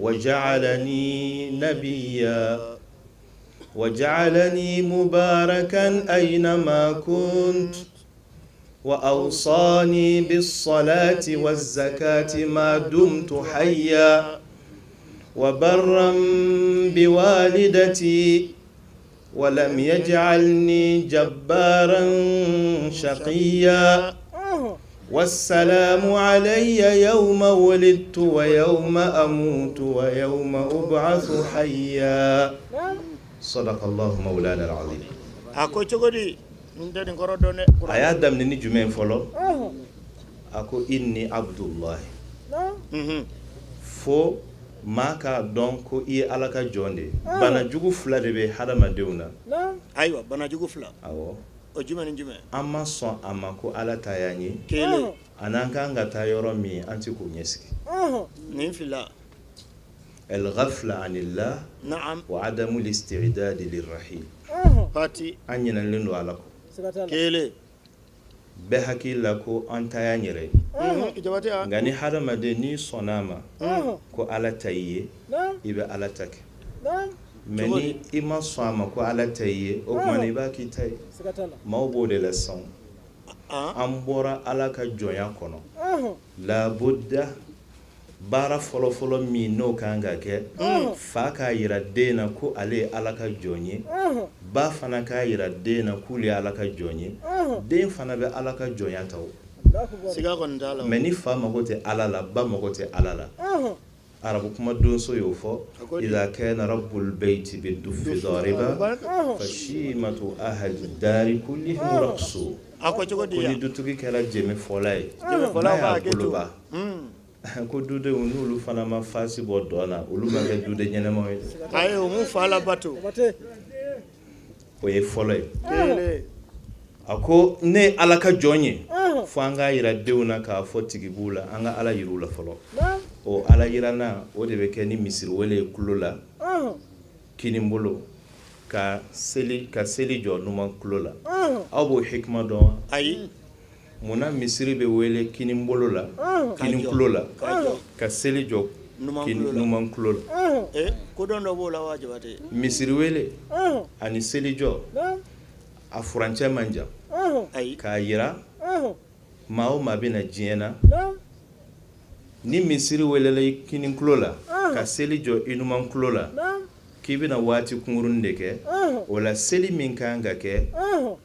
وجعلني نبيا وجعلني مباركا أينما كنت وأوصاني بالصلاة والزكاة ما دمت حيا وبرا بوالدتي ولم يجعلني جبارا شقيا والسلام علي يوم ولدت ويوم أموت ويوم أبعث حيا صدق الله مولانا العظيم ako cogodi ndeni korodone aya damni ni jumen folo ako inni abdullahi fo maka donc i alaka jonde bana jugu fula de be hadamadenw na aywa bana jugu fula awo o jumen ni jumen amma son amma ko ala ta yanyi kele anan kan ga ta yoro mi anti ko nyesiki nin fila الغفلة عن الله نعم وعدم الاستعداد للرحيل فاتي أنينا لنو علىكم كيلي بحكي لكو أنت يانيري jabate a nka ni hadamaden n'i sɔnn'a ma ko ala ta i ye i bɛ ala ta kɛ mɛ ni i ma sɔn a ma ko ala ta i ye o tuma na i b'a k'i ta ye maaw b'o de la sisan an bɔra ala ka jɔnya kɔnɔ labudda baara fɔlɔfɔlɔ min n'o kan ka kɛ fa k'a yira den na ko ale ye ala ka jɔn ye ba fana k'a yira den na k'olu ye ala ka jɔn ye den fana bɛ ala ka jɔnya ta o siga kɔni t'a la mɛ ni fa mago tɛ ala la ba mago tɛ ala la arabu kuma donso y'o fɔ idha kana rabbul bayti biduffi dariba fashimatu ahli dari kullihim raqsu a ko cogo di ko ni dutigi kɛra jɛmɛ fɔla ye n'a y'a boloba ko dudenw n'olu fana ma fasi bɔ dɔn na olu ma kɛ duden ɲɛnɛmaw ye ayi o mun fa la bato o ye fɔlɔ ye kele a ko ne ala ka jɔn ye fo an k'a yira denw na k'a fɔ tigi b'u la an ka ala yir'u la fɔlɔ o ala yiranna o de bɛ kɛ ni misiriwele ye tulo la kinibolo ka seli jɔ numan tulo la aw b'o hikima dɔn wa ayi munna misiri bɛ wele kinibolo la kini tulo la ka seli jɔ numan tulo la ko dɔn dɔ b'o la wa jabate misiriwele ani seli jɔ a furancɛ man jan ayi k'a yira maa o maa bɛna diɲɛ na ni misiri welela i kini tulo la ka seli jɔ i numan tulo la k'i bɛna waati kunkurunin de kɛ o la seli min kan ka kɛ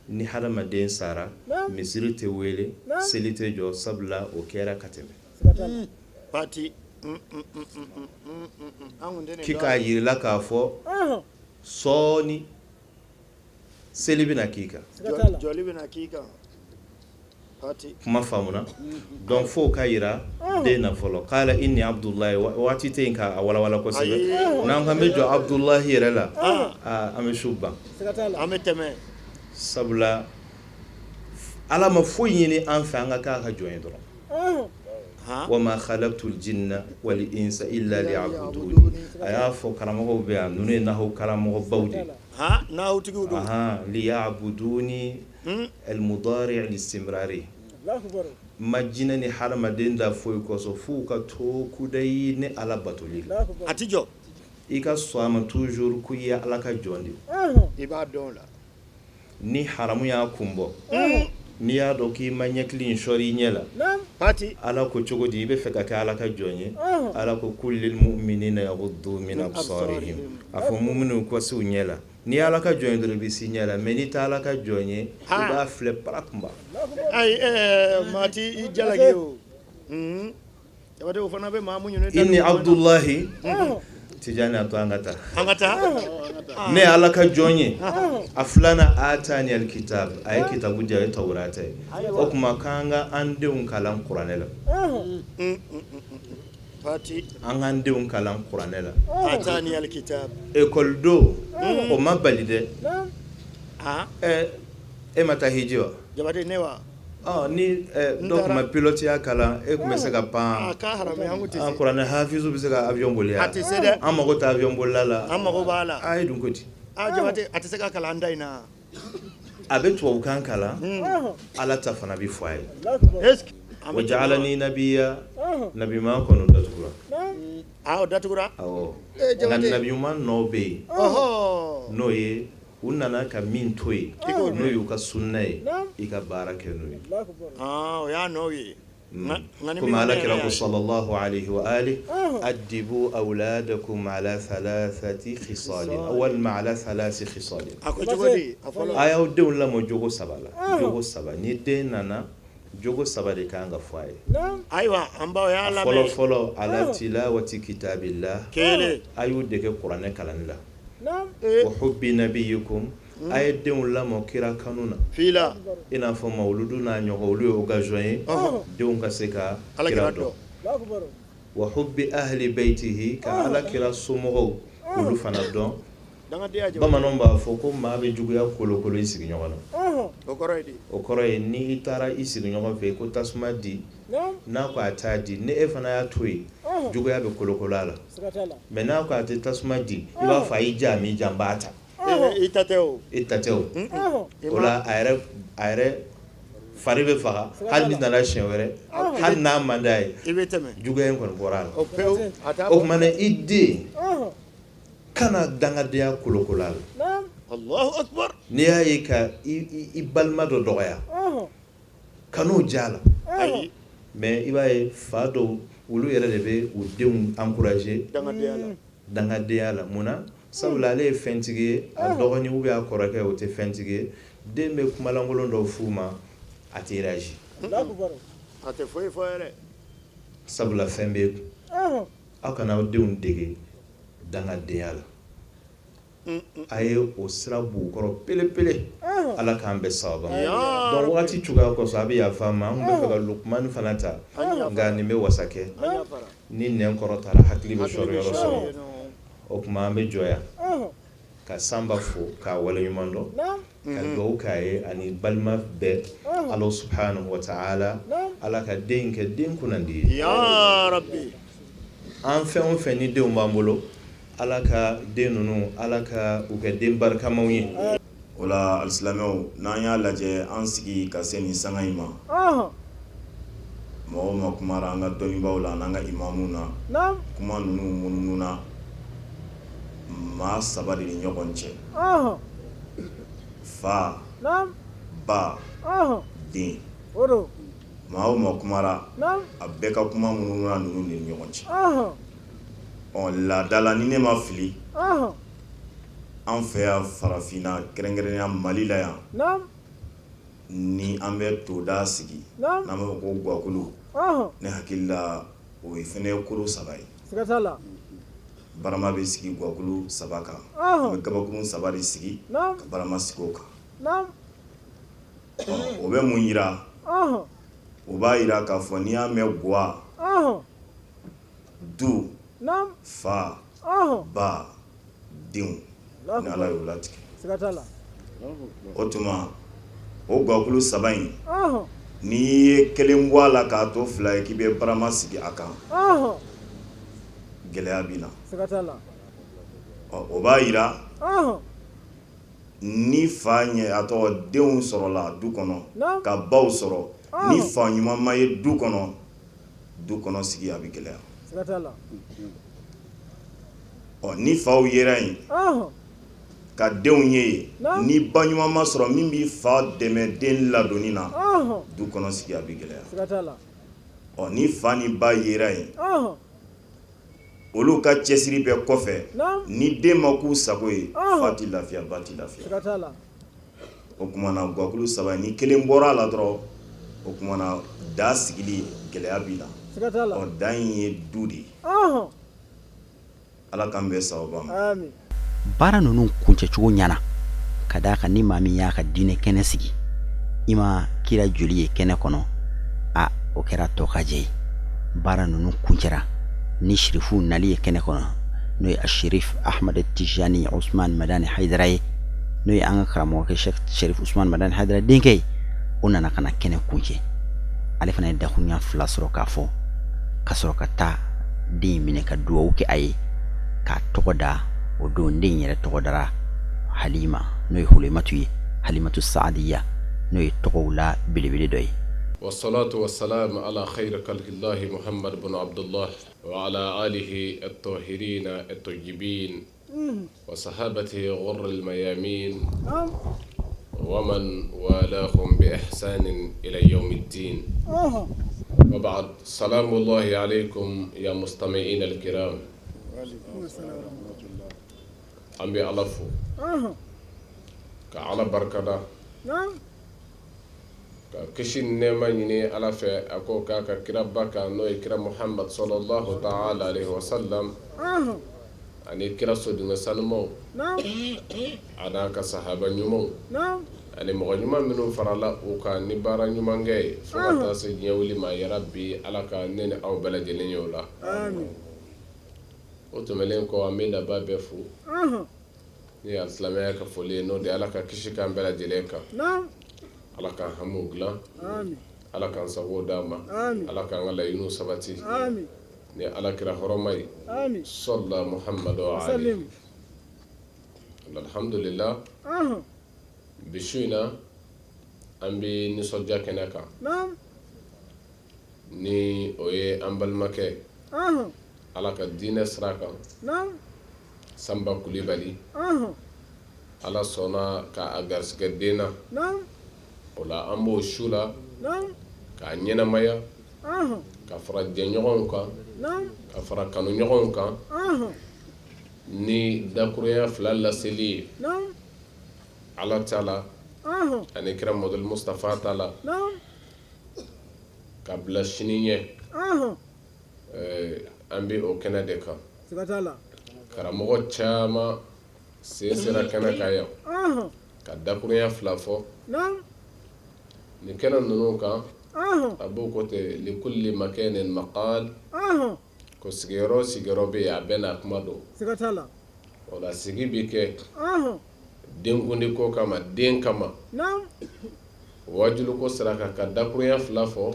ni hadamaden sara misiri tɛ wele seli tɛ jɔ sabula o kɛra ka tɛmɛ pati k'i k'a yirila k'a fɔ sɔɔni seli bɛna k'i kan jɔli bɛna k'i kan pati kuma faamuna donc fo ka yira den na fɔlɔ k'ala inni abdullahi waati tɛ yen k'a walawala kosɛbɛ n'an kan bɛ jɔ abdullahi yɛrɛ la an bɛ su ban an bɛ tɛmɛ sabula ala ma foyi ɲini an fɛ an ka k'a ka jɔn ye dɔrɔn wa ma khalaqtul jinna wal insa illa liya'budun a y'a fɔ karamɔgɔw bɛ yan ninnu ye nahawu karamɔgɔbaw de nahawutigiw don liya'buduni المضارع الاستمراري ma jinɛ ni hadamaden da foyi kɔsɔ f'u ka to kudayi ni ala batoli a ti jɔ i ka sɔn a ma toujours ko i ye ala ka jɔn de i b'a dɔn la ni haramu y'a kun bɔ n'i y'a dɔn k'i ma ɲɛkili in sɔri i ɲɛ la pati ala ko cogo di i bɛ fɛ ka kɛ ala ka jɔn ye ala ko kullil mu'minina yaghuddu min absarihim a fɔ mu'minu kɔsi u ɲɛ la ni ala ka jɔn ye dɔrɔn i bɛ s'i ɲɛ la mais n'i tɛ ala ka jɔn ye i b'a filɛ parakunba ayi maati i jalaki o jabate o fana bɛ maa mun ɲini inni abdullahi tijani a to an ka taa an ka taa ne ala ka jɔn ye a filanan atani alkitab a ye kitabu di a ye tawurata ye o tuma k'an ka an denw kalan kuranɛ la pati an k'an denw kalan kuranɛ la atani alkitab ekɔli don o ma bali dɛ e ma taa hiji wa jabate ne wa ni dɔ tun ma pilotiya kalan e tun bɛ se ka pan an kuranɛ hafizu bɛ se ka avion boli a tɛ se dɛ an mago tɛ avion bolila la an mago b'a la a ye dun ko di jabate a tɛ se ka kalan an da in na a bɛ tubabukan kalan ala ta fana bɛ fɔ a ye wa ja'alani nabiyya nabi ma kɔni datugura o datugura awɔ nka nabi ɲuman nɔ bɛ yen n'o ye u nana ka min to yen n'o y'u ka sunna ye i ka baara kɛ n'o ye o y'a nɔ ye komi alakira ko sallallahu alayhi wa alihi adibu awladakum ala thalathati khisalin walima ala thalathi khisalin a ko cogo di a y'aw denw lamɔ jogo saba la jogo saba ni den nana jogo saba de kan ka fɔ a ye ayiwa an baw y'a lamɛn fɔlɔ fɔlɔ ala tilawati kitabillah kelen a y'u dege kuranɛ kalanni la wa hubbi nabiyikum a ye denw lamɔ kira kanu na fila i n'a fɔ mawuludu n'a ɲɔgɔn olu ye occasion ye denw ka se ka kira dɔn wa hubbi ahli baytihi ka ala kira somɔgɔw olu fana dɔn bamananw b'a fɔ ko maa bɛ juguya kolokolo i sigiɲɔgɔn na o kɔrɔ ye ni i taara i sigiɲɔgɔn fɛ ko tasuma di n'a ko a t'a di ni e fana y'a to yen juguya bɛ kolokolo a la mais n'a ko a tɛ tasuma di i b'a fɔ a y'i ja min ja n b'a ta i ta tɛ o o la a yɛrɛ fari bɛ faga hali ni nana siɲɛ wɛrɛ hali n'a man d'a ye i bɛ tɛmɛ juguya in kɔni bɔra a la o pewu a t'a o bɔ tuma na i den kana dangadenya kolokola la Allahu akbar n'i y'a ye ka i balima dɔ dɔgɔya kan'o ja la ayi mais i b'a ye fa dɔw olu yɛrɛ de bɛ u denw encourager dangadenya la dangadenya la mun na sabula ale ye fɛntigi ye a dɔgɔnin ou bien a kɔrɔkɛ o tɛ fɛntigi ye den bɛ kumalankolon dɔw f'u ma a tɛ réagi a tɛ foyi fɔ yɛrɛ sabula fɛn bɛ kun aw kana aw denw dege dangadenya la a ye o sira b'u kɔrɔ pelepele ala k'an bɛɛ sababa ma donc wagati cogoya kɔsɔn a bɛ yafa ma an bɛ fɛ ka Lukmani fana ta nka nin bɛ wasa kɛ ni nɛn kɔrɔ taara hakili bɛ sɔrɔ yɔrɔ sɔrɔ o tuma an bɛ jɔya ka Sanba fo k'a waleɲuman dɔn ka dugawu k'a ye ani balima bɛɛ ala subhanahu wa ta'ala ala ka den kɛ den kunnandi ye ya rabbi an fɛn o fɛn ni denw b'an bolo ala ka den ninnu ala ka u kɛ den barikamaw ye o la alisilamɛw n'an y'a lajɛ an sigi ka se nin sanga in ma mɔgɔw ma kumara an ka dɔnnibaaw la n'an ka imamuw na kuma ninnu mununu na maa saba de ni ɲɔgɔn cɛ fa ba den maa o ma kumara a bɛɛ ka kuma mununu na ninnu de ni ɲɔgɔn cɛ laadala ni ne ma fili an fɛ yan farafinna kɛrɛnkɛrɛnnenya Mali la yan ni an bɛ toda sigi n'an b'a fɔ ko guwakulu ne hakili la o ye fɛnɛ ye koro saba ye barama bɛ sigi guwakulu saba kan an bɛ gabakurun saba de sigi ka barama sigi o kan o bɛ mun yira o b'a yira k'a fɔ n'i y'a mɛn guwa du fa ba denw ni ala y'o latigɛ o tuma o guwakulu saba in n'i ye kelen bɔ a la k'a to fila ye k'i bɛ barama sigi a kan gɛlɛya b'i la o b'a yira ni fa ɲɛ a tɔgɔ denw sɔrɔla du kɔnɔ ka baw sɔrɔ ni fa ɲuman ma ye du kɔnɔ sigi a bɛ gɛlɛya ni faw yera yen ka denw ye ni ba ɲuman ma sɔrɔ min b'i fa dɛmɛ den ladonni na du kɔnɔ sigi a bɛ gɛlɛya ni fa ni ba yera yen olu ka cɛsiri bɛ kɔfɛ ni den ma k'u sago ye fa ti lafiya ba ti lafiya o kuma na guwakulu saba ni kelen bɔra a la dɔrɔn o kuma na da sigili gɛlɛya b'i la da in ye du de ye ala k'an bɛɛ sababa ma baara ninnu kuncɛcogo ɲana ka d'a kan ni maa min y'a ka diinɛ kɛnɛ sigi i ma kira joli ye kɛnɛ kɔnɔ o kɛra tɔ ka jɛ ye baara ninnu kuncɛra ni shirifu nali ye kɛnɛ kɔnɔ n'o ye Sherif Ahmad Tijani Usman Madani Haidara ye n'o ye an ka karamɔgɔ kɛ Sherif Usman Madani Haidara denkɛ ye o nana ka na kɛnɛ kuncɛ ale fana ye dakuruɲa 2 sɔrɔ k'a fɔ ka sɔrɔ ka taa den minɛ ka duwawu kɛ a ye k'a tɔgɔ da o don den yɛrɛ tɔgɔ dara Halima n'o ye Hulimatu ye Halimatu Saadiya n'o ye tɔgɔw la belebele dɔ ye والصلاة والسلام على خير خلق الله محمد بن عبد الله وعلى آله الطاهرين الطيبين وصحابته غر الميامين ومن والاهم بإحسان إلى يوم الدين وبعد سلام الله عليكم يا مستمعين الكرام أمي ألفو كعلى بركة كشين نما يني على في أكو كاكا كربا كانوا يكرم محمد صلى الله تعالى عليه وسلم أني كرسو دين سلمو أنا كصحابة نيمو أني مغنيما منو فرلا وكان نبارا نيمان جاي فقط سيدنا ولي ما يربي على كان أو بلد نيولا وتملين كو أمين بابي فو يا الإسلامية كفولي نو دي على كشي كان بلد ليكا ala kan hamu glan ala kan sago dama ala kan ala yinu sabati ni ala kira horomai sallallahu muhammad wa ali alhamdulillah bishuna an bɛ nisɔndiya kɛnɛ kan ni o ye an balimakɛ ala ka diinɛ sira kan Sanba Kulibali ala sɔnna k'a garisɛgɛ den na o la an b'o su la k'a ɲɛnamaya ka fara jɛɲɔgɔnw kan ka fara kanuɲɔgɔnw kan ni dakurunya fila laseli ye ala taala ani kira Muhamadu Mustafa taala ka bila sini ɲɛ an bɛ o kɛnɛ de kan karamɔgɔ caman sen sera kɛnɛ kan yan ka dakurunya fila fɔ ni kɛnɛ ninnu kan a b'o ko ten likulli makanin maqal ko sigiyɔrɔ sigiyɔrɔ bɛ yen a bɛɛ n'a kuma don o la sigi bɛ kɛ denkundi ko kama den kama wajulu ko saraka ka dakurunya fila fɔ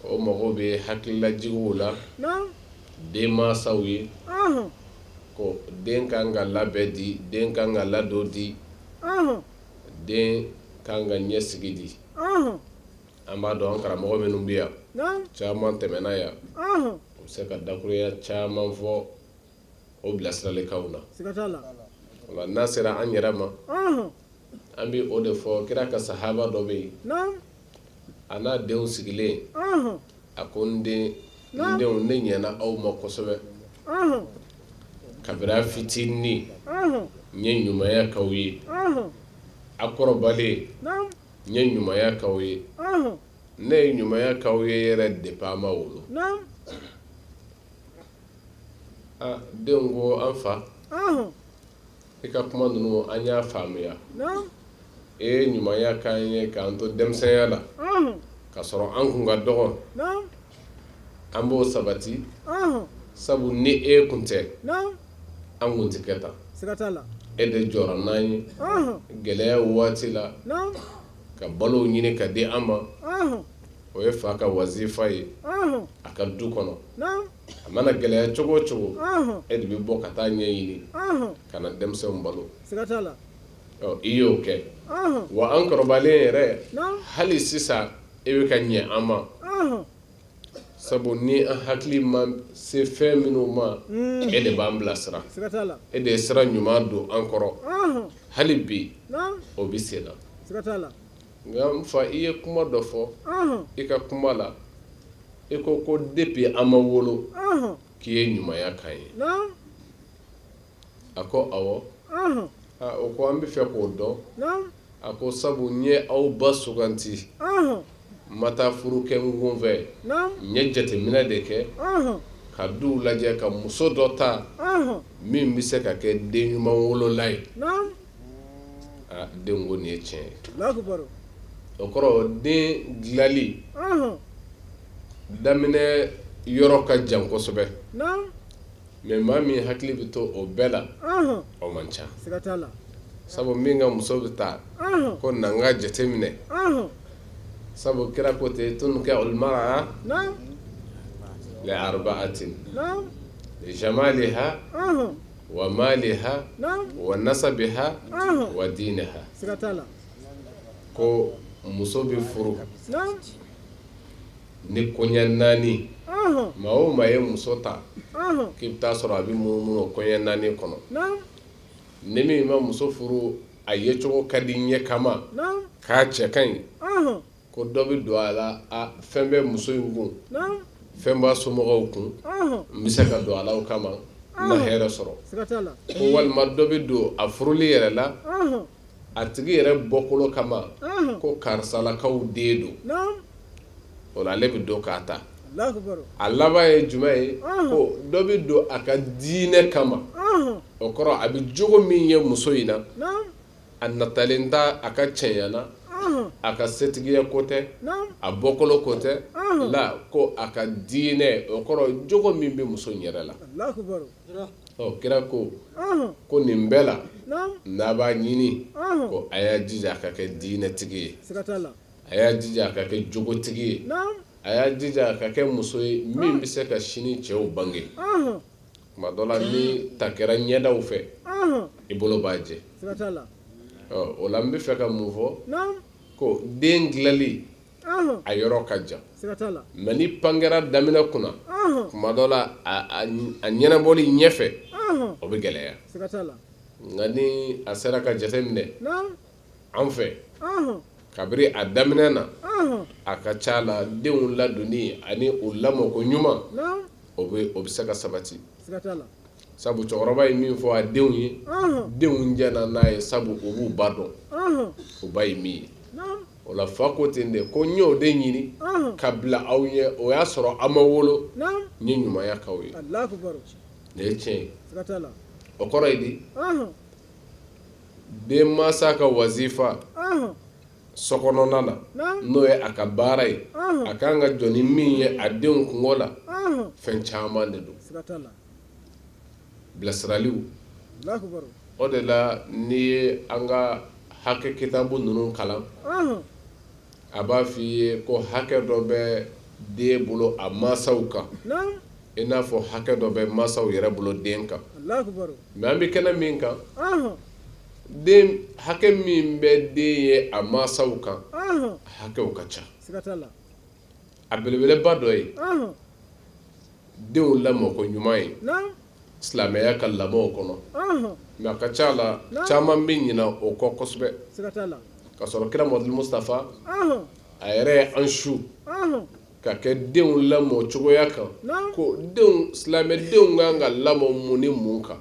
o mago bɛ hakililajigiw la denmansaw ye ko den kan ka labɛn di den kan ka ladon di den kan ka ɲɛsigi di an b'a dɔn an karamɔgɔ minnu bɛ yan caman tɛmɛna yan u bɛ se ka dakurunya caman fɔ o bilasiralikanw na o la n'a sera an yɛrɛ ma an bɛ o de fɔ kira ka sahaba dɔ bɛ yen a n'a denw sigilen a ko n denw ne ɲɛna aw ma kosɛbɛ kabiri a fitinin n ye ɲumanya k'aw ye a kɔrɔbalen n ye ɲumanya k'aw ye ne ye ɲumanya k'aw ye yɛrɛ depuis a ma wolo denw ko an fa i ka kuma ninnu an y'a faamuya e ye ɲumanya k'an ye k'an to denmisɛnya la ka sɔrɔ an kun ka dɔgɔ an b'o sabati sabu ni e kun tɛ an kun ti kɛ tan e de jɔra n'an ye gɛlɛya waati la ka balo ɲini ka di an ma o ye fa ka wazifa ye a ka du kɔnɔ a mana gɛlɛya cogo o cogo e de bɛ bɔ ka taa ɲɛɲini ka na denmisɛnw balo i y'o kɛ wa an kɔrɔbalen yɛrɛ hali sisan e bɛ ka ɲɛ an ma sabu ni an hakili ma se fɛn minnu ma e de b'an bilasira e de ye sira ɲuman don an kɔrɔ hali bi o bɛ sen na nka n fa i ye kuma dɔ fɔ i ka kuma la i ko depuis an ma wolo k'i ye ɲumanya k'an ye a ko awɔ o ko an bɛ fɛ k'o dɔn a ko sabu n ye aw ba suganti n ma taa furu kɛ n kun fɛ n ye jateminɛ de kɛ ka duw lajɛ ka muso dɔ ta min bɛ se ka kɛ den ɲuman wolola ye den ko nin ye tiɲɛ ye o kɔrɔ den dilali daminɛ yɔrɔ ka jan kosɛbɛ mais maa min hakili bɛ to o bɛɛ la o man ca sabu min ka muso bɛ taa ko na n ka jateminɛ sabu kira ko ten tunkahul mar'a li arba'atin li jamaliha wa maliha wa nasabiha wa diniha ko muso bɛ furu ni koɲɛ 4 maa o maa ye muso ta k'i bɛ taa sɔrɔ a bɛ munumunu o koɲɛ 4 kɔnɔ ni min ma muso furu a ye cogo ka di ɲɛ kama k'a cɛ ka ɲi ko dɔ bɛ don a la fɛn bɛ muso in kun fɛn b'a somɔgɔw kun n bɛ se ka don a la o kama n na hɛrɛ sɔrɔ ko walima dɔ bɛ don a furuli yɛrɛ la a tigi yɛrɛ bɔkolo kama ko karisalakaw den don o la ale bɛ don k'a ta a laban ye jumɛn ye ko dɔ bɛ don a ka diinɛ kama o kɔrɔ a bɛ jogo min ye muso in na a natalen ta a ka cɛɲana a ka setigiya ko tɛ a bɔkolo ko tɛ la ko a ka diinɛ o kɔrɔ jogo min bɛ muso in yɛrɛ la kira ko nin bɛɛ la n'a b'a ɲini ko a y'a jija a ka kɛ diinɛtigi ye a y'a jija a ka kɛ jogotigi ye a y'a jija a ka kɛ muso ye min bɛ se ka sini cɛw bange tuma dɔ la ni ta kɛra ɲɛdaw fɛ i bolo b'a jɛ o la n bɛ fɛ ka mun fɔ ko den gilali a yɔrɔ ka jan mɛ ni pangɛra daminɛ kunna kuma dɔ la a ɲɛnabɔli ɲɛfɛ o bɛ gɛlɛya nka ni a sera ka jate minɛ an fɛ kabiri a daminɛ na a ka ca la denw ladonni ani o lamɔko ɲuman o bɛ se ka sabati sabu cɛkɔrɔba ye min fɔ a denw ye denw jɛna n'a ye sabu o b'u ba dɔn o ba ye min ye o la fa ko ten de ko n y'o de ɲini ka bila aw ɲɛ o y'a sɔrɔ aw ma wolo n ye ɲumanya k'aw ye nin ye tiɲɛ ye o kɔrɔ ye di den mansa ka wazifa sokɔnɔna na n'o ye a ka baara ye a kan ka jɔ ni min ye a denw kungo la fɛn caman de don bilasiraliw o de la n'i ye an ka hakɛ kitabu ninnu kalan a b'a f'i ye ko hakɛ dɔ bɛ den bolo a mansaw kan i n'a fɔ hakɛ dɔ bɛ mansaw yɛrɛ bolo den kan mɛ an bɛ kɛnɛ min kan den hakɛ min bɛ den ye a mansaw kan hakɛw ka ca a belebeleba dɔ ye denw lamɔko ɲuman ye silamɛya ka lamɔw kɔnɔ mɛ a ka ca la caman bɛ ɲina o kɔ kosɛbɛ ka sɔrɔ kira Muhamadu Mustafa a yɛrɛ ye an su ka kɛ denw lamɔ cogoya kan ko silamɛdenw kan ka lamɔ mun ni mun kan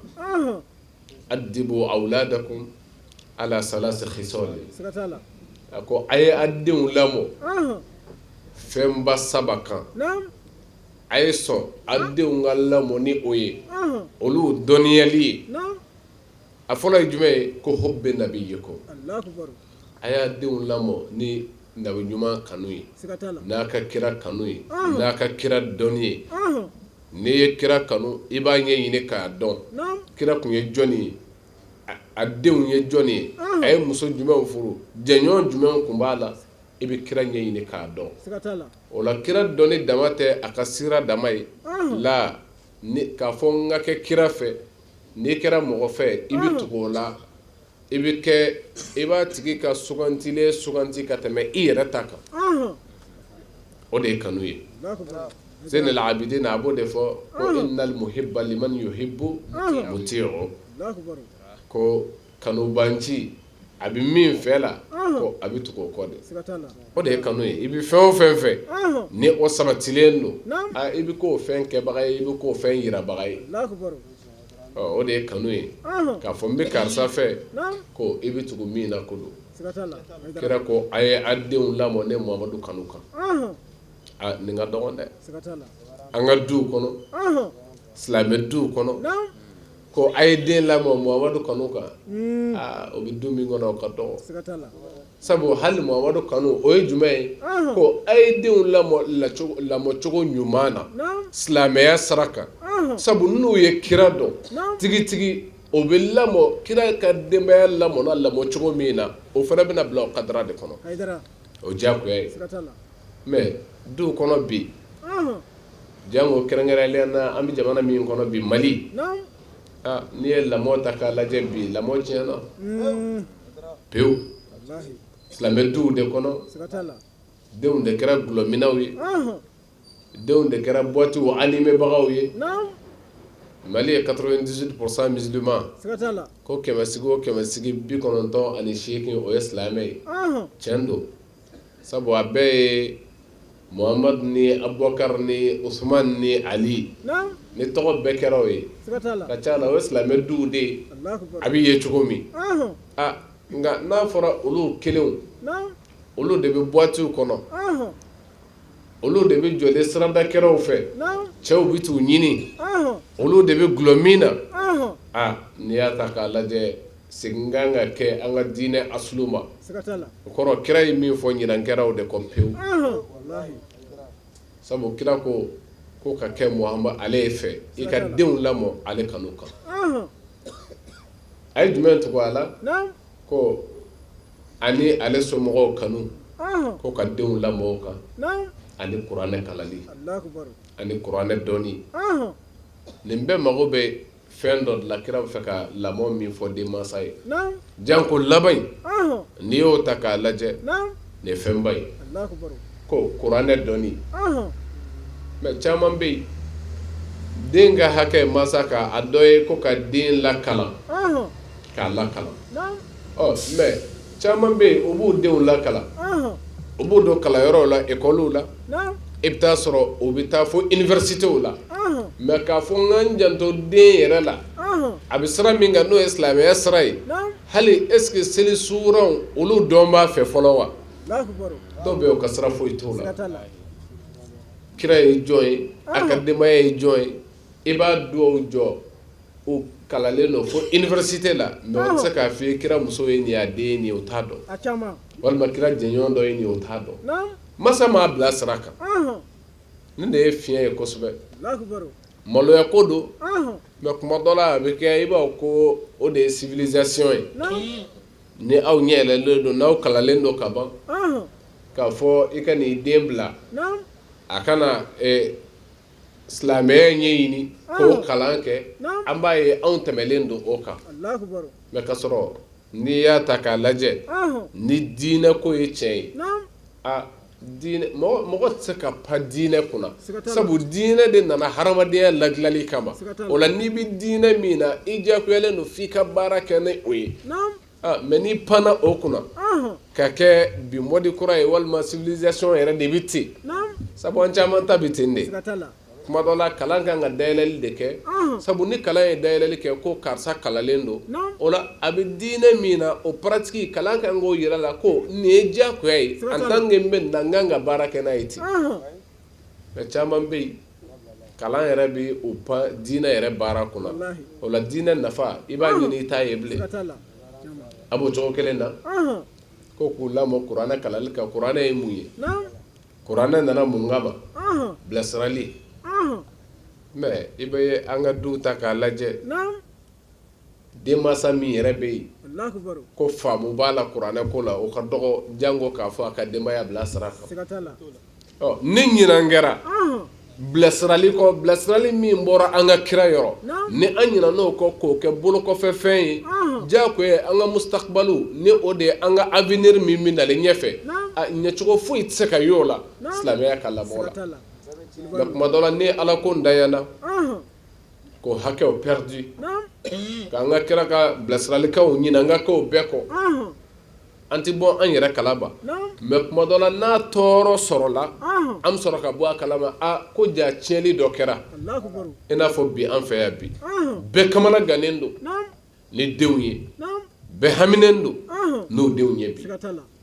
adibu awladakum ala salasi khisal a ko a ye a denw lamɔ fɛnba saba kan a ye sɔn a denw ka lamɔ ni o ye olu dɔnniyali ye a fɔlɔ ye jumɛn ye ko hubbi nabiyyikum a y'a denw lamɔ ni nabi ɲuman kanu ye n'a ka kira kanu ye n'a ka kira dɔnni ye n'i ye kira kanu i b'a ɲɛɲini k'a dɔn kira kun ye jɔnni ye a denw ye jɔnni ye a ye muso jumɛnw furu jɛɲɔgɔn jumɛnw kun b'a la i bɛ kira ɲɛɲini k'a dɔn o la kira dɔnni dama tɛ a ka sira dama ye la k'a fɔ n ka kɛ kira fɛ n'i kɛra mɔgɔ fɛ i bɛ tugu o la i b'a tigi ka sugantilen suganti ka tɛmɛ i yɛrɛ ta kan o de ye kanu ye Zainul Abidin a b'o de fɔ ko innal muhibba liman yuhibbu muti'u ko kanubanci a bɛ min fɛ la ko a bɛ tugu o kɔ de o de ye kanu ye i bɛ fɛn o fɛn fɛ ni o sabatilen don i bɛ k'o fɛn kɛbaga ye i bɛ k'o fɛn yirabaga ye o de ye kanu ye k'a fɔ n bɛ karisa fɛ ko i bɛ tugu min na ko don kira ko a ye a denw lamɔ ne Muhamadu kanu kan nin ka dɔgɔn dɛ an ka duw kɔnɔ silamɛ duw kɔnɔ ko a ye den lamɔ Muhamadu kanu kan o bɛ du min kɔnɔ o ka dɔgɔ sabu hali Muhamadu kanu o ye jumɛn ye ko a ye denw lamɔ cogo ɲuman na silamɛya sira kan sabu n'u ye kira dɔn tigitigi o bɛ lamɔ kira ka denbaya lamɔna lamɔ cogo min na o fana bɛna bila o kadara de kɔnɔ o diyagoya ye mɛ duw kɔnɔ bi jango kɛrɛnkɛrɛnnenya na an bɛ jamana min kɔnɔ bi Mali n'i ye lamɔ ta k'a lajɛ bi lamɔ tiɲɛna pewu silamɛ duw de kɔnɔ denw de kɛra gulɔminaw ye denw de kɛra boîtiw animebagaw ye Mali ye 98% musulman ko kɛmɛsigi o kɛmɛsigi 98 o ye silamɛ ye tiɲɛ don sabu a bɛɛ ye Muhammad ni Abubakar ni Usman ni Ali ni tɔgɔ bɛɛ kɛra o ye ka ca la o ye silamɛ duw de ye a bɛ ye cogo min nka n'a fɔra olu kelenw olu de bɛ boîtiw kɔnɔ olu de bɛ jɔlen siradakɛrɛw fɛ cɛw bɛ t'u ɲini olu de bɛ gulɔ min na n'i y'a ta k'a lajɛ segin kan ka kɛ an ka diinɛ asulu ma o kɔrɔ kira ye min fɔ ɲinankɛraw de kɔ pewu sabu kira ko ka kɛ Muhamad ale ye fɛ i ka denw lamɔ ale kanu kan a ye jumɛn tugu a la ko ani ale somɔgɔw kanu ko ka denw lamɔ o kan ani kuranɛ kalali ani kuranɛ dɔnni nin bɛɛ mago bɛ fɛn dɔ la kira bɛ fɛ ka lamɔ min fɔ denmansa ye janko laban n'i y'o ta k'a lajɛ ne fɛnba ye ko kuranɛ dɔnni mɛ caman bɛ yen den ka hakɛ masa ka a dɔ ye ko ka den lakalan k'a lakalan mɛ caman bɛ yen o b'u denw lakalan o b'u don kalanyɔrɔw la ekɔliw la i bɛ taa sɔrɔ o bɛ taa fo universitéw la mɛ k'a fɔ n ka n janto den yɛrɛ la a bɛ sira min kan n'o ye silamɛya sira ye hali est-ce que seli suguranw olu dɔn b'a fɛ fɔlɔ wa dɔw bɛ yen o ka sira foyi t'o la kira ye jɔn ye a ka denbaya ye jɔn ye i b'a dɔw jɔ o kalalen don fo université la mɛ o tɛ se k'a fɔ i kira muso ye nin y'a den ye nin ye o t'a dɔn walima kira jɛɲɔgɔn dɔ ye nin ye o t'a dɔn masa m'a bila sira kan nin de ye fiɲɛ ye kosɛbɛ maloya ko don mɛ kuma dɔ la a bɛ kɛ i b'a ko o de ye civilisation ye ni aw ɲɛ yɛlɛlen don n'aw kalanlen don ka ban k'a fɔ i ka nin den bila a kana silamɛya ɲɛɲini k'o kalan kɛ an b'a ye anw tɛmɛlen don o kan mɛ ka sɔrɔ n'i y'a ta k'a lajɛ ni diinɛ ko ye tiɲɛ ye diinɛ mɔgɔ tɛ se ka pan diinɛ kunna sabu diinɛ de nana hadamadenya ladilanli kama o la n'i bɛ diinɛ min na i diyagoyalen don f'i ka baara kɛ ni o ye mɛ n'i panna o kunna ka kɛ bi mɔdi kura ye walima civilisation yɛrɛ de bɛ ten sabu an caman ta bɛ ten de kuma dɔ la kalan kan ka dayɛlɛli de kɛ sabu ni kalan ye dayɛlɛli kɛ ko karisa kalanlen don o la a bɛ diinɛ min na o paratiki kalan kan k'o yira la ko nin ye diyagoya ye en tant que n bɛ na n kan ka baara kɛ n'a ye ten mɛ caman bɛ yen kalan yɛrɛ bɛ o pan diinɛ yɛrɛ baara kunna o la diinɛ nafa i b'a ɲini i t'a ye bilen a b'o cogo kelen na ko k'u lamɔ kuranɛ kalanli kan kuranɛ ye mun ye kuranɛ nana mun kama bilasirali mɛ i bɛ an ka duw ta k'a lajɛ denmansa min yɛrɛ bɛ yen ko faamu b'a la kuranɛ ko la o ka dɔgɔ jango k'a fɔ a ka denbaya bila sira kan ni ɲinan kɛra bilasirali kɔ bilasirali min bɔra an ka kira yɔrɔ ni an ɲinan'o kɔ k'o kɛ bolokɔfɛ fɛn ye diyagoya an ka mustakbalu ni o de ye an ka avenir min bɛ nalen ɲɛfɛ ɲɛcogo foyi tɛ se ka y'o la silamɛya ka lamɔ la nka kuma dɔ la ni ala ko ntanyana ko hakɛw perdu k'an ka kira ka bilasiralikaw ɲinan an ka kɛw bɛɛ kɔ an ti bɔ an yɛrɛ kalama mɛ kuma dɔ la n'a tɔɔrɔ sɔrɔla an bɛ sɔrɔ ka bɔ a kalama ko ja tiɲɛli dɔ kɛra i n'a fɔ bi an fɛ yan bi bɛɛ kamana gannen don ni denw ye bɛɛ haminen don n'o denw ye bi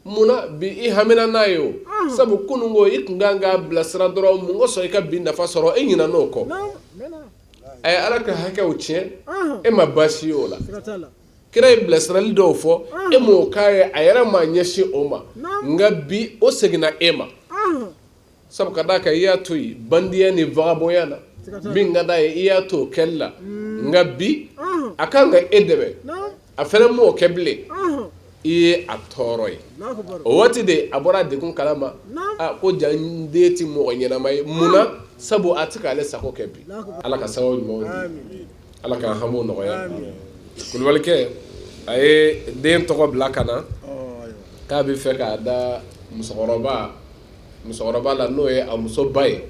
munna bi i hamina n'a ye o sabu kunungo i tun kan k'a bilasira dɔrɔn mun ko sɔn i ka bi nafa sɔrɔ e ɲinɛ n'o kɔ a ye ala ka hakɛw tiɲɛ e ma baasi ye o la kira ye bilasirali dɔw fɔ e m'o k'a ye a yɛrɛ ma ɲɛsin o ma nka bi o seginna e ma sabu ka d'a kan i y'a to yen bandiya ni vagabɔnya na min ka d'a ye i y'a to o kɛli la nka bi a kan ka e dɛmɛ a fɛnɛ m'o kɛ bilen i ye a tɔɔrɔ ye o waati de a bɔra degun kalama ko ja n den tɛ mɔgɔ ɲɛnama ye munna sabu a tɛ k'ale sago kɛ bi ala ka sababu ɲumanw di ala k'an hamiw nɔgɔya kulubalikɛ a ye den tɔgɔ bila ka na k'a bɛ fɛ k'a da musokɔrɔba la n'o ye a muso ba ye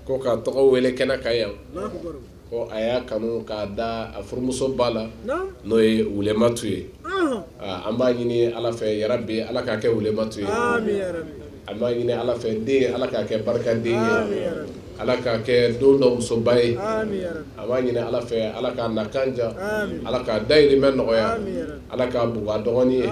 ko ka tɔgɔ wele kɛnɛ kan yan ko a y'a kanu k'a da a furumuso ba la n'o ye wulematu ye an b'a ɲini ala fɛ yarabi ala k'a kɛ wulematu ye an b'a ɲini ala fɛ den ala k'a kɛ barikaden ye ala k'a kɛ don dɔ musoba ye an b'a ɲini ala fɛ ala k'a nakanja ala k'a dayirimɛ nɔgɔya ala k'a buga dɔgɔnin ye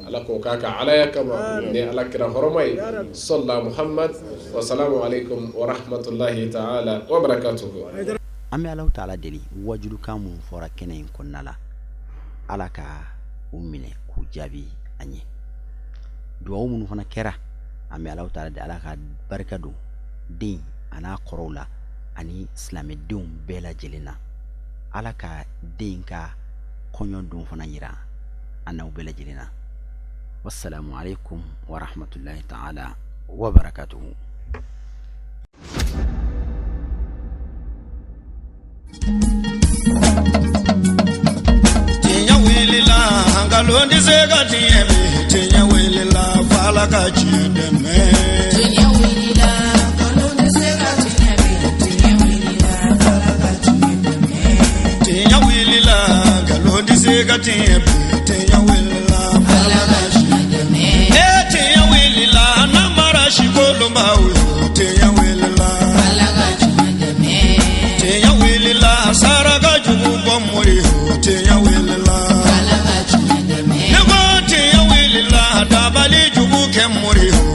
ala k'o k'a ka alaya kama ni ala kira hɔrɔma ye sallallahu muhammad wasalamu alaikum wa rahmatullahi ta'ala wa barakatuhu. An bɛ Alahu Taala deli wajulukan minnu fɔra kɛnɛ in kɔnɔna la ala ka u minɛ k'u jaabi an ye duwawu minnu fana kɛra an bɛ Alahu Taala deli ala ka barika don den a n'a kɔrɔw la ani silamɛdenw bɛɛ lajɛlen na ala ka den ka kɔɲɔ don fana yira an n'aw bɛɛ lajɛlen na wassalamu alaikum wa rahmatullahi ta'ala wa barakatuhu. Tinya wili la hangalo ndi sega tinya wili la fala ala ka tiɲɛ dɛmɛ. Tiɲɛ wulila nkalon tɛ se ka tiɲɛ bin. Tiɲɛ wulila ala ka tiɲɛ dɛmɛ. Tiɲɛ wulila nkalon tɛ se ka tiɲɛ bin. Tiɲɛ wulila ala ka tiɲɛ dɛmɛ. Tiɲɛ wulila namara si kolonbaw ye. Tiɲɛ wulila ala ka tiɲɛ dɛmɛ. Tiɲɛ wulila saraka jugu bɔ mori ye. Tiɲɛ wulila ala ka tiɲɛ dɛmɛ. ne ko tiɲɛ wulila dabali jugu kɛ mori ye.